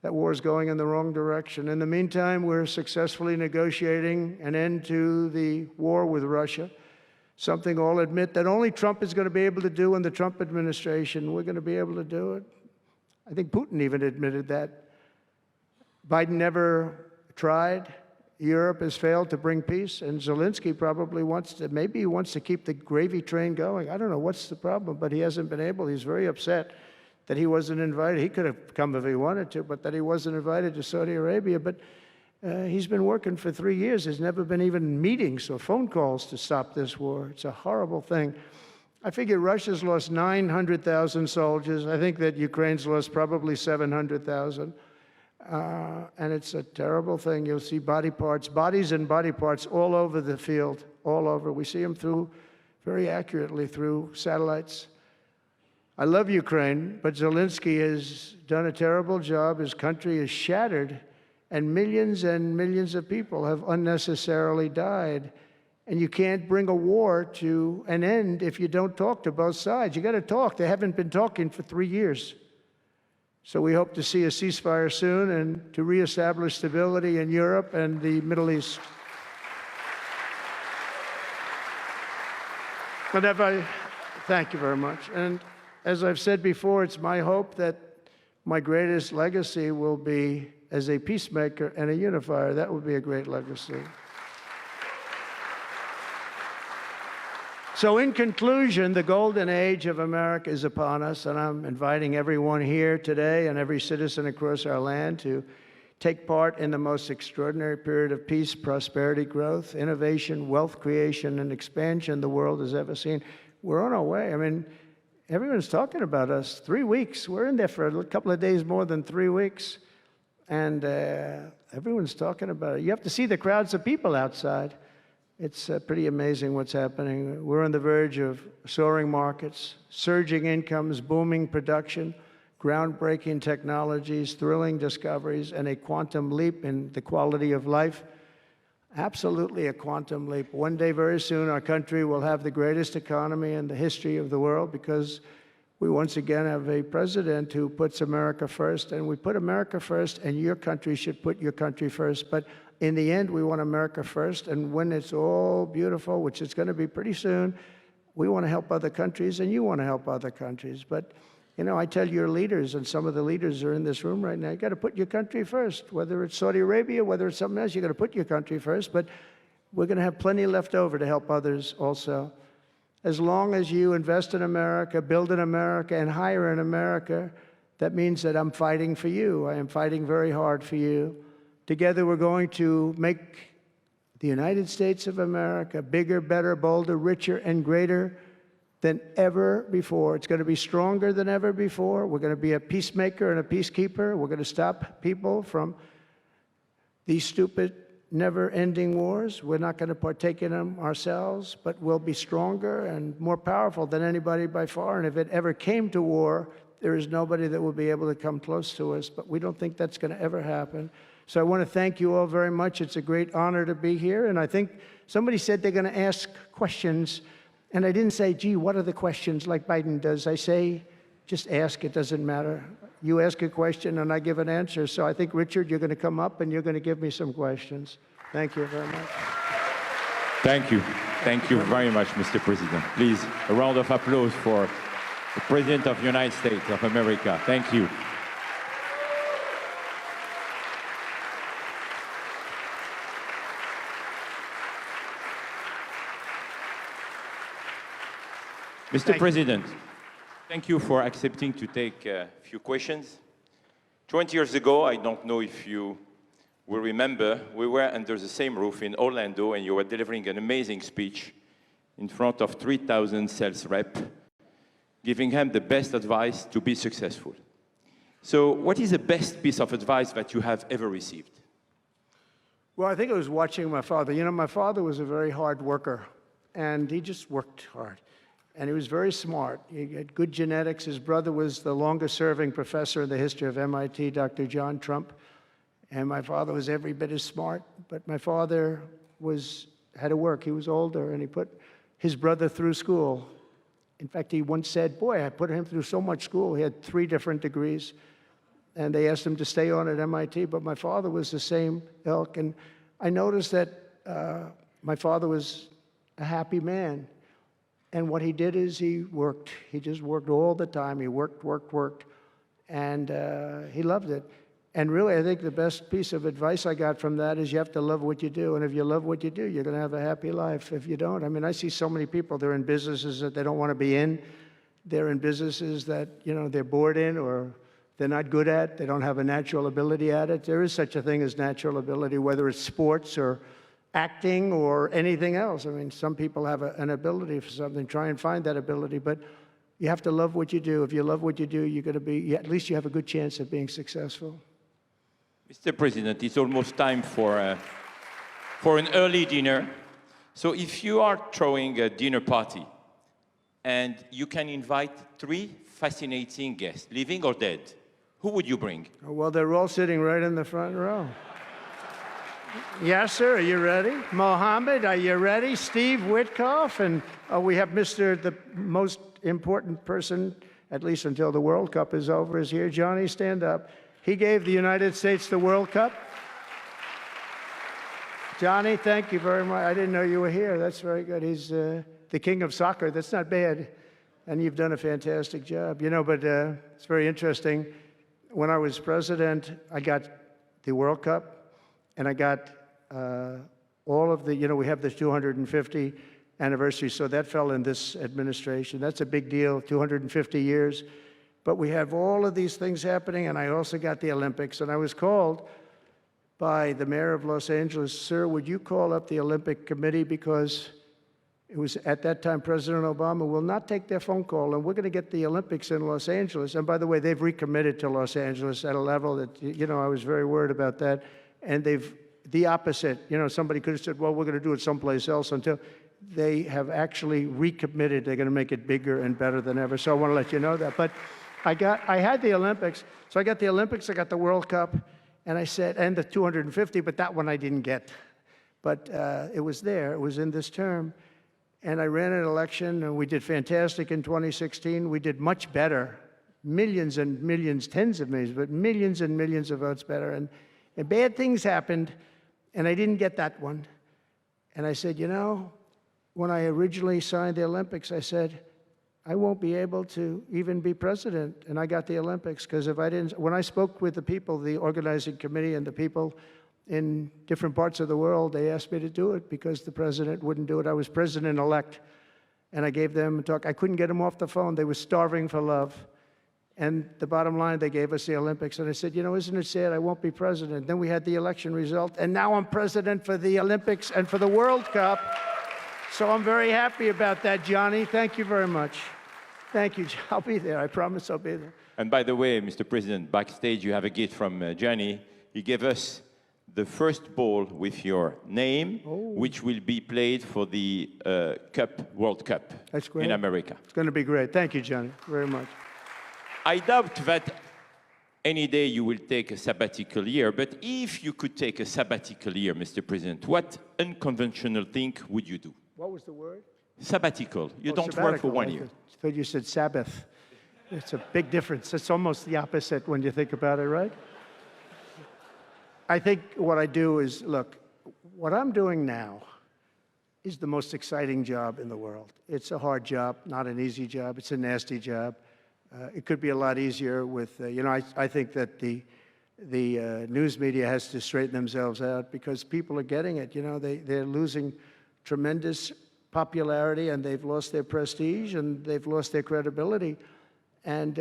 that war is going in the wrong direction. In the meantime, we're successfully negotiating an end to the war with Russia, something I'll admit that only Trump is going to be able to do in the Trump administration. We're going to be able to do it. I think Putin even admitted that. Biden never tried. Europe has failed to bring peace, and Zelensky probably wants to, maybe he wants to keep the gravy train going. I don't know what's the problem, but he hasn't been able. He's very upset that he wasn't invited. He could have come if he wanted to, but that he wasn't invited to Saudi Arabia. But he's been working for 3 years. There's never been even meetings or phone calls to stop this war. It's a horrible thing. I figure Russia's lost 900,000 soldiers. I think that Ukraine's lost probably 700,000. And it's a terrible thing. You'll see bodies and body parts all over the field, all over. We see them very accurately through satellites. I love Ukraine, but Zelensky has done a terrible job. His country is shattered, and millions of people have unnecessarily died. And you can't bring a war to an end if you don't talk to both sides. You got to talk. They haven't been talking for 3 years. So we hope to see a ceasefire soon and to reestablish stability in Europe and the Middle East. And thank you very much. And as I've said before, it's my hope that my greatest legacy will be as a peacemaker and a unifier. That would be a great legacy. So in conclusion, the golden age of America is upon us, and I'm inviting everyone here today and every citizen across our land to take part in the most extraordinary period of peace, prosperity, growth, innovation, wealth creation, and expansion the world has ever seen. We're on our way. I mean, everyone's talking about us. 3 weeks. We're in there for a couple of days more than 3 weeks. And everyone's talking about it. You have to see the crowds of people outside. It's pretty amazing what's happening. We're on the verge of soaring markets, surging incomes, booming production, groundbreaking technologies, thrilling discoveries, and a quantum leap in the quality of life. Absolutely a quantum leap. One day, very soon, our country will have the greatest economy in the history of the world because we once again have a president who puts America first, and we put America first, and your country should put your country first. But in the end, we want America first, and when it's all beautiful, which it's going to be pretty soon, we want to help other countries, and you want to help other countries. But, you know, I tell your leaders, and some of the leaders are in this room right now, you got to put your country first. Whether it's Saudi Arabia, whether it's something else, you got to put your country first. But we're going to have plenty left over to help others also. As long as you invest in America, build in America, and hire in America, that means that I'm fighting for you. I am fighting very hard for you. Together, we're going to make the United States of America bigger, better, bolder, richer, and greater than ever before. It's going to be stronger than ever before. We're going to be a peacemaker and a peacekeeper. We're going to stop people from these stupid, never-ending wars. We're not going to partake in them ourselves, but we'll be stronger and more powerful than anybody by far. And if it ever came to war, there is nobody that will be able to come close to us. But we don't think that's going to ever happen. So I want to thank you all very much. It's a great honor to be here. And I think somebody said they're going to ask questions. And I didn't say, gee, what are the questions like Biden does? I say, just ask. It doesn't matter. You ask a question and I give an answer. So I think, Richard, you're going to come up and you're going to give me some questions. Thank you very much. Thank you. Thank you very much, Mr. President. Please, a round of applause for the President of the United States of America. Thank you. Mr. President, thank you for accepting to take a few questions. 20 years ago, I don't know if you will remember we were under the same roof in Orlando, and you were delivering an amazing speech in front of 3,000 sales reps, giving them the best advice to be successful. So what is the best piece of advice that you have ever received? Well, I think it was watching my father. You know, my father was a very hard worker, and he just worked hard. And he was very smart. He had good genetics. His brother was the longest-serving professor in the history of MIT, Dr. John Trump. And my father was every bit as smart. But my father had to work. He was older, and he put his brother through school. In fact, he once said, boy, I put him through so much school. He had 3 different degrees. And they asked him to stay on at MIT, but my father was the same ilk. And I noticed that my father was a happy man. And what he did is he worked. He just worked all the time. He worked. And he loved it. And really, I think the best piece of advice I got from that is you have to love what you do. And if you love what you do, you're going to have a happy life. If you don't, I mean, I see so many people, they're in businesses that they don't want to be in. They're in businesses that, you know, they're bored in or they're not good at. They don't have a natural ability at it. There is such a thing as natural ability, whether it's sports or acting or anything else. I mean, some people have an ability for something. Try and find that ability. But you have to love what you do. If you love what you do, you're going to be, at least you have a good chance of being successful. Mr. President, it's almost time for an early dinner. So if you are throwing a dinner party and you can invite 3 fascinating guests, living or dead, who would you bring? Well, they're all sitting right in the front row. Yes, sir. Are you ready? Mohammed, are you ready? Steve Witkoff, and we have the most important person, at least until the World Cup is over, is here. Johnny, stand up. He gave the United States the World Cup. Johnny, thank you very much. I didn't know you were here. That's very good. He's the king of soccer. That's not bad. And you've done a fantastic job. You know, but it's very interesting. When I was president, I got the World Cup, and I got all of the, you know, we have the 250 anniversary, so that fell in this administration. That's a big deal, 250 years. But we have all of these things happening, and I also got the Olympics. And I was called by the mayor of Los Angeles, sir, would you call up the Olympic Committee, because it was at that time President Obama will not take their phone call, and we're going to get the Olympics in Los Angeles. And by the way, they've recommitted to Los Angeles at a level that, you know, I was very worried about that. And they've, the opposite, you know, somebody could have said, well, we're going to do it someplace else, until they have actually recommitted. They're going to make it bigger and better than ever. So I want to let you know that. But I had the Olympics. So I got the Olympics, I got the World Cup, and I said, and the 250, but that one I didn't get. But it was there. It was in this term. And I ran an election, and we did fantastic in 2016. We did much better, millions and millions, tens of millions, but millions and millions of votes better. And bad things happened, and I didn't get that one. And I said, you know, when I originally signed the Olympics, I said, I won't be able to even be president. And I got the Olympics, because if I didn't, when I spoke with the people, the organizing committee and the people in different parts of the world, they asked me to do it because the president wouldn't do it. I was president-elect, and I gave them a talk. I couldn't get them off the phone. They were starving for love. And the bottom line, they gave us the Olympics. And I said, you know, isn't it sad I won't be president? Then we had the election result, and now I'm president for the Olympics and for the World Cup. So I'm very happy about that, Johnny. Thank you very much. Thank you. I'll be there. I promise I'll be there. And by the way, Mr. President, backstage you have a gift from Johnny. He gave us the ball with your name, which will be played for the World Cup. That's great. In America. It's going to be great. Thank you, Johnny, very much. I doubt that any day you will take a sabbatical year, but if you could take a sabbatical year, Mr. President, what unconventional thing would you do? What was the word? Sabbatical. You don't work for 1 year. I thought you said Sabbath. It's a big difference. It's almost the opposite when you think about it, right? I think what I do is, look, what I'm doing now is the most exciting job in the world. It's a hard job, not an easy job. It's a nasty job. It could be a lot easier with, you know, I think that the news media has to straighten themselves out, because people are getting it. You know, they're losing tremendous popularity, and they've lost their prestige, and they've lost their credibility. And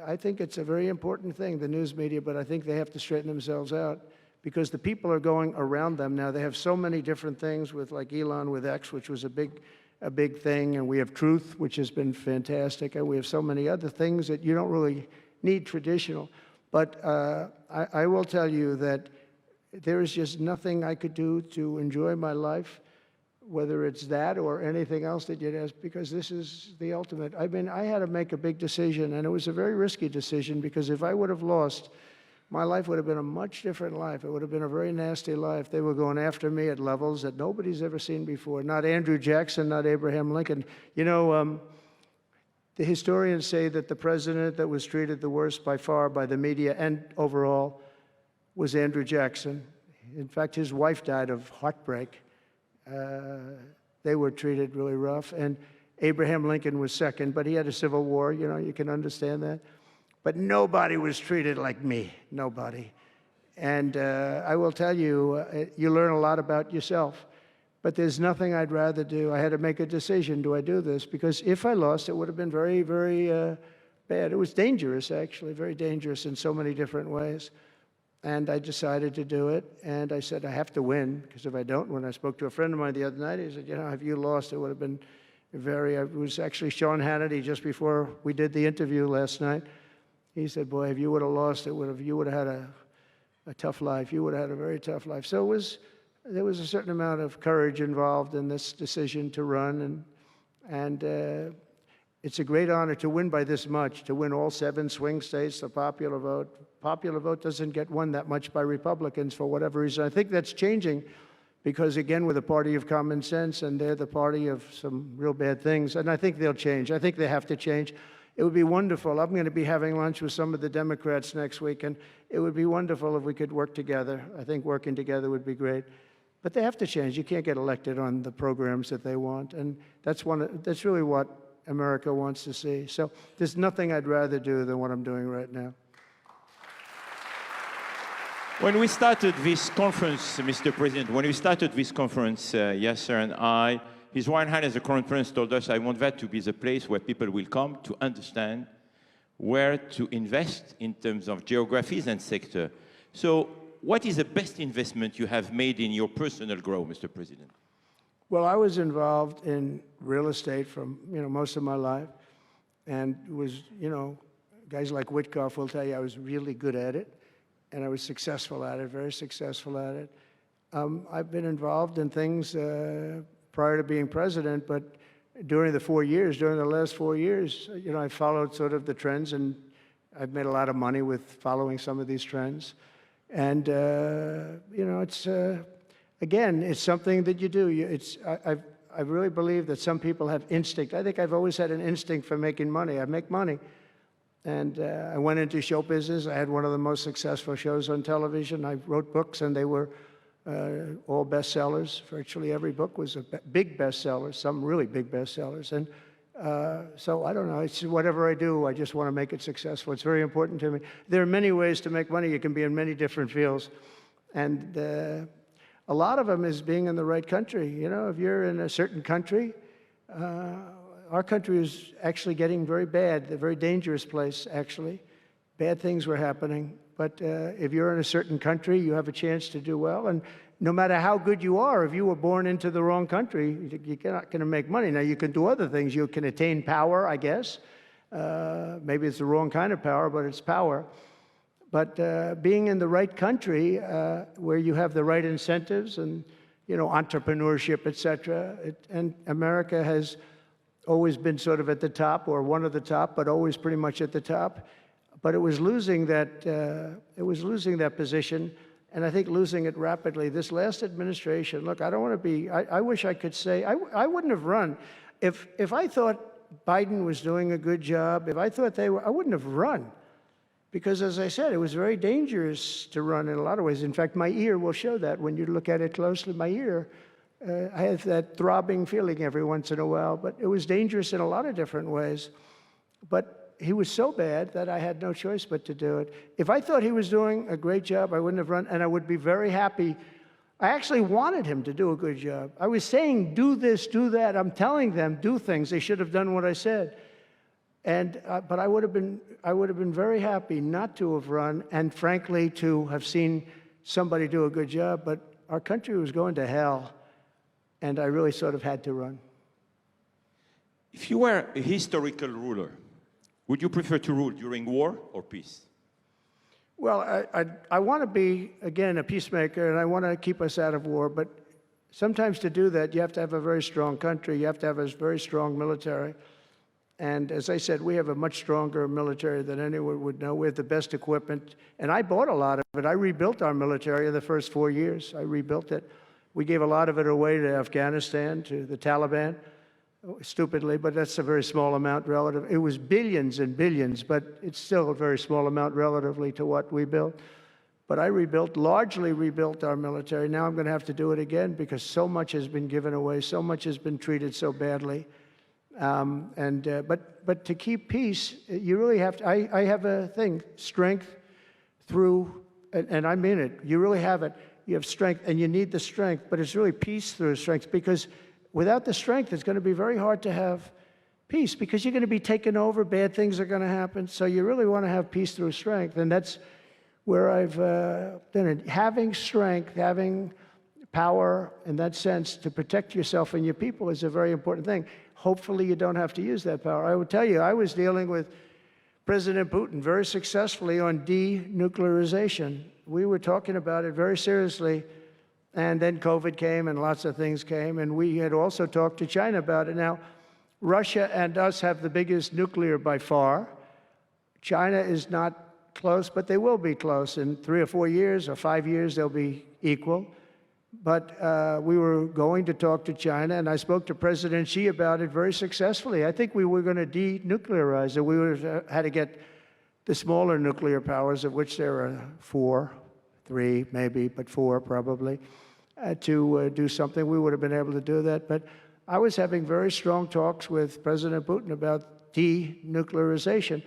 I think it's a very important thing, the news media, but I think they have to straighten themselves out, because the people are going around them now. They have so many different things with, like Elon with X, which was a big thing, and we have Truth, which has been fantastic, and we have so many other things that you don't really need traditional. But I will tell you that there is just nothing I could do to enjoy my life, whether it's that or anything else that you'd ask, because this is the ultimate. I mean, I had to make a big decision, and it was a very risky decision, because if I would have lost, my life would have been a much different life. It would have been a very nasty life. They were going after me at levels that nobody's ever seen before. Not Andrew Jackson, not Abraham Lincoln. You know, the historians say that the president that was treated the worst by far by the media and overall was Andrew Jackson. In fact, his wife died of heartbreak. They were treated really rough. And Abraham Lincoln was second, but he had a civil war. You know, you can understand that. But nobody was treated like me, nobody. And I will tell you, you learn a lot about yourself. But there's nothing I'd rather do. I had to make a decision, do I do this? Because if I lost, it would have been very, very bad. It was dangerous, actually, very dangerous in so many different ways. And I decided to do it, and I said, I have to win, because if I don't win, I spoke to a friend of mine the other night, he said, you know, if you lost, it would have been it was actually Sean Hannity just before we did the interview last night. He said, boy, if you would have lost, you would have had a tough life. You would have had a very tough life. So there was a certain amount of courage involved in this decision to run, and it's a great honor to win by this much, to win all 7 swing states, the popular vote. Popular vote doesn't get won that much by Republicans for whatever reason. I think that's changing because, again, we're the party of common sense, and they're the party of some real bad things, and I think they'll change. I think they have to change. It would be wonderful. I'm going to be having lunch with some of the Democrats next week, and it would be wonderful if we could work together. I think working together would be great. But they have to change. You can't get elected on the programs that they want, and that's really what America wants to see. So there's nothing I'd rather do than what I'm doing right now. When we started this conference, Mr. President, Yasser and I, His Royal Highness the Crown Prince told us, I want that to be the place where people will come to understand where to invest in terms of geographies and sector. So what is the best investment you have made in your personal growth, Mr. President? Well, I was involved in real estate from, most of my life, and was, guys like Witkoff will tell you I was really good at it, and I was successful at it, very successful at it. I've been involved in things prior to being president, but during the last 4 years, I followed sort of the trends, and I've made a lot of money with following some of these trends. And, it's, again, it's something that you do. I really believe that some people have instinct. I think I've always had an instinct for making money. I make money. And I went into show business. I had one of the most successful shows on television. I wrote books, and they were all bestsellers. Virtually every book was a big bestseller, some really big bestsellers. And so I don't know, it's whatever I do, I just want to make it successful. It's very important to me. There are many ways to make money. You can be in many different fields. And a lot of them is being in the right country. If you're in a certain country, our country is actually getting very bad, a very dangerous place, actually. Bad things were happening. But if you're in a certain country, you have a chance to do well. And no matter how good you are, if you were born into the wrong country, you're not going to make money. Now, you can do other things. You can attain power, I guess. Maybe it's the wrong kind of power, but it's power. But being in the right country, where you have the right incentives and, entrepreneurship, et cetera, and America has always been sort of at the top, or one of the top, but always pretty much at the top. But it was losing that position, and I think losing it rapidly. This last administration, look, I don't want to be, I wish I could say, I wouldn't have run. If I thought Biden was doing a good job, if I thought I wouldn't have run. Because as I said, it was very dangerous to run in a lot of ways. In fact, my ear will show that when you look at it closely. My ear, I have that throbbing feeling every once in a while, but it was dangerous in a lot of different ways. But he was so bad that I had no choice but to do it. If I thought he was doing a great job, I wouldn't have run, and I would be very happy. I actually wanted him to do a good job. I was saying, do this, do that. I'm telling them, do things. They should have done what I said. And but I would have been very happy not to have run, and frankly, to have seen somebody do a good job, but our country was going to hell, and I really sort of had to run. If you were a historical ruler, would you prefer to rule during war or peace? Well, I want to be, again, a peacemaker, and I want to keep us out of war, but sometimes to do that, you have to have a very strong country. You have to have a very strong military. And as I said, we have a much stronger military than anyone would know. We have the best equipment. And I bought a lot of it. I rebuilt our military in the first 4 years. I rebuilt it. We gave a lot of it away to Afghanistan, to the Taliban, stupidly, but that's a very small amount relative. It was billions and billions, but it's still a very small amount relatively to what we built. But I largely rebuilt our military. Now I'm going to have to do it again because so much has been given away, so much has been treated so badly. But to keep peace, you really have to, I have a thing, strength through, and I mean it, you really have it. You have strength, and you need the strength, but it's really peace through strength, because without the strength, it's going to be very hard to have peace, because you're going to be taken over, bad things are going to happen, so you really want to have peace through strength, and that's where I've done it. Having strength, having power in that sense to protect yourself and your people is a very important thing. Hopefully you don't have to use that power. I will tell you, I was dealing with President Putin very successfully on denuclearization. We were talking about it very seriously, and then COVID came and lots of things came, and we had also talked to China about it. Now, Russia and us have the biggest nuclear by far. China is not close, but they will be close. In 3 or 4 years or 5 years, they'll be equal. But we were going to talk to China, and I spoke to President Xi about it very successfully. I think we were going to denuclearize it. We had to get the smaller nuclear powers, of which there are 4, 3 maybe, but 4 probably, to do something. We would have been able to do that. But I was having very strong talks with President Putin about denuclearization.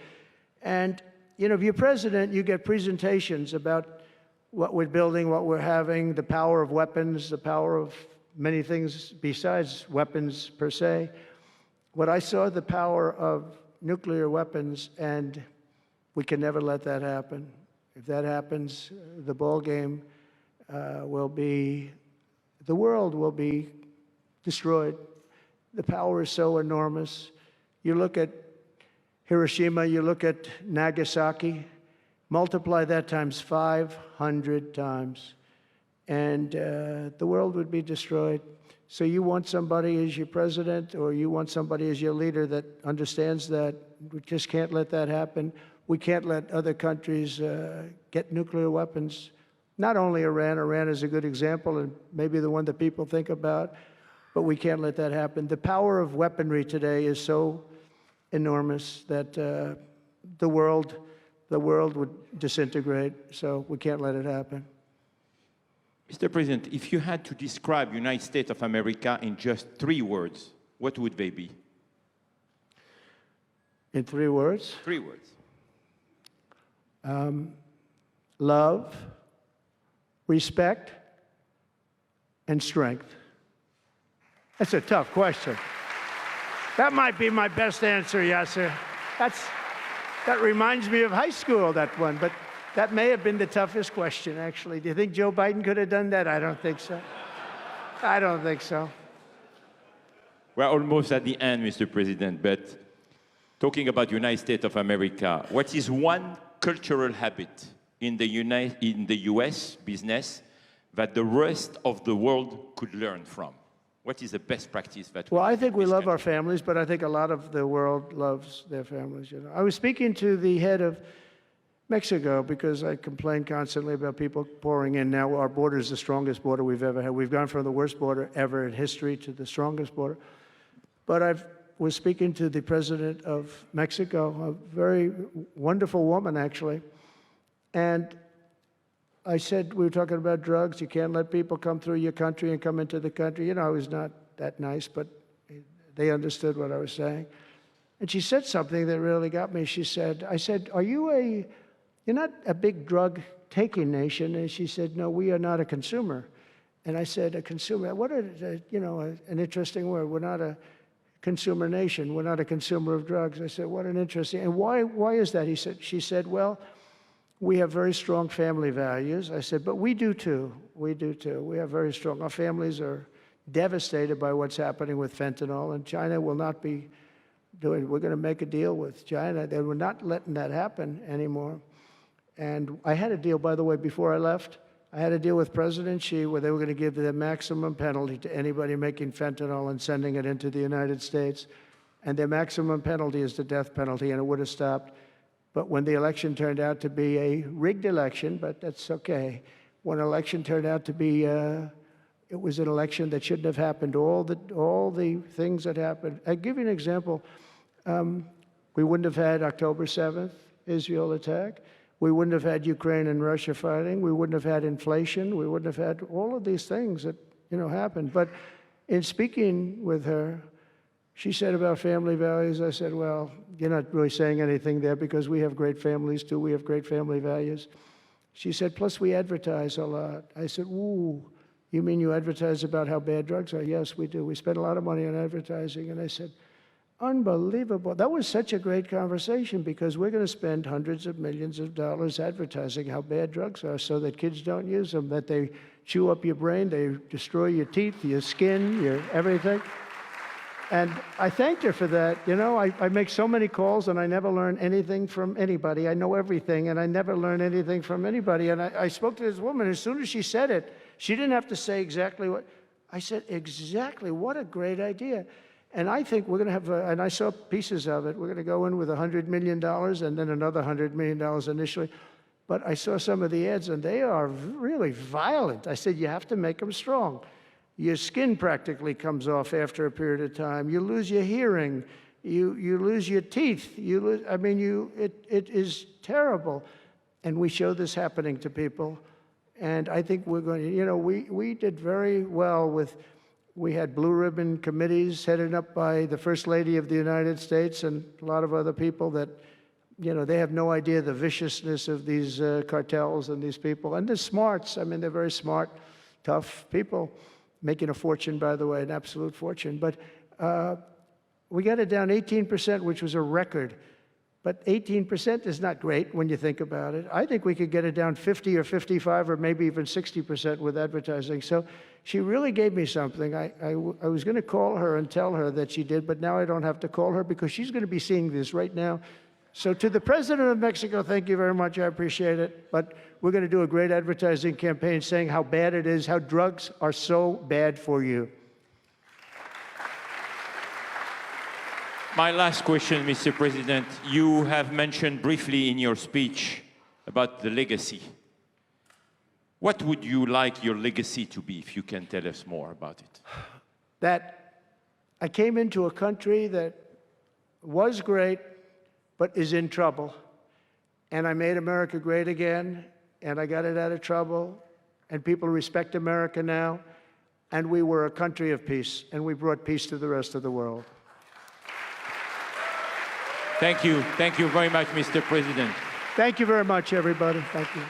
And, you know, if you're president, you get presentations about what we're building, what we're having, the power of weapons, the power of many things besides weapons per se. What I saw, the power of nuclear weapons, and we can never let that happen. If that happens, the ball game will be, the world will be destroyed. The power is so enormous. You look at Hiroshima, you look at Nagasaki, multiply that times 500 times, and the world would be destroyed. So you want somebody as your president, or you want somebody as your leader that understands that. We just can't let that happen. We can't let other countries get nuclear weapons. Not only Iran. Iran is a good example, and maybe the one that people think about, but we can't let that happen. The power of weaponry today is so enormous that the world would disintegrate, so we can't let it happen. Mr. President, if you had to describe United States of America in just 3 words, what would they be? In 3 words? 3 words. Love, respect, and strength. That's a tough question. That might be my best answer, Yasser. That reminds me of high school, that one, but that may have been the toughest question, actually. Do you think Joe Biden could have done that? I don't think so. I don't think so. We're almost at the end, Mr. President, but talking about United States of America, what is one cultural habit in the US business that the rest of the world could learn from? What is the best practice that Well, I think we love our families, but I think a lot of the world loves their families. You know, I was speaking to the head of Mexico because I complain constantly about people pouring in. Now our border is the strongest border we've ever had. We've gone from the worst border ever in history to the strongest border. But I was speaking to the president of Mexico, a very wonderful woman, actually, and I said, we were talking about drugs. You can't let people come through your country and come into the country. You know, I was not that nice, but they understood what I was saying. And she said something that really got me. I said, you're not a big drug-taking nation? And she said, no, we are not a consumer. And I said, a consumer, what an interesting word. We're not a consumer nation. We're not a consumer of drugs. I said, what an interesting, and why is that? She said, well, we have very strong family values. I said, but we do too. We do too. We have very strong. Our families are devastated by what's happening with fentanyl, and China will not be doing. We're going to make a deal with China. They were not letting that happen anymore. And I had a deal, by the way, before I left. I had a deal with President Xi where they were going to give the maximum penalty to anybody making fentanyl and sending it into the United States. And their maximum penalty is the death penalty, and it would have stopped. But when the election turned out to be a rigged election, but that's okay. When an election turned out to be, it was an election that shouldn't have happened. All the things that happened. I'll give you an example. We wouldn't have had October 7th, Israel attack. We wouldn't have had Ukraine and Russia fighting. We wouldn't have had inflation. We wouldn't have had all of these things that, happened. But in speaking with her, she said about family values, I said, well, you're not really saying anything there because we have great families too. We have great family values. She said, plus we advertise a lot. I said, ooh, you mean you advertise about how bad drugs are? Yes, we do. We spend a lot of money on advertising. And I said, unbelievable. That was such a great conversation because we're going to spend hundreds of millions of dollars advertising how bad drugs are so that kids don't use them, that they chew up your brain, they destroy your teeth, your skin, your everything. And I thanked her for that. I make so many calls and I never learn anything from anybody. I know everything and I never learn anything from anybody. And I spoke to this woman. As soon as she said it, she didn't have to say exactly what. I said, exactly, what a great idea. And I think we're going to have, and I saw pieces of it, we're going to go in with $100 million and then another $100 million initially. But I saw some of the ads and they are really violent. I said, you have to make them strong. Your skin practically comes off after a period of time. You lose your hearing. You lose your teeth. It is terrible. And we show this happening to people. And I think we're going to, we did very well with, we had blue ribbon committees headed up by the First Lady of the United States and a lot of other people that, they have no idea the viciousness of these cartels and these people. And they're smarts. They're very smart, tough people. Making a fortune, by the way, an absolute fortune. But we got it down 18%, which was a record. But 18% is not great when you think about it. I think we could get it down 50 or 55 or maybe even 60% with advertising. So she really gave me something. I was going to call her and tell her that she did, but now I don't have to call her because she's going to be seeing this right now. So to the President of Mexico, thank you very much. I appreciate it. But we're going to do a great advertising campaign saying how bad it is, how drugs are so bad for you. My last question, Mr. President. You have mentioned briefly in your speech about the legacy. What would you like your legacy to be, if you can tell us more about it? That I came into a country that was great, but is in trouble. And I made America great again, and I got it out of trouble, and people respect America now, and we were a country of peace, and we brought peace to the rest of the world. Thank you. Thank you very much, Mr. President. Thank you very much, everybody. Thank you.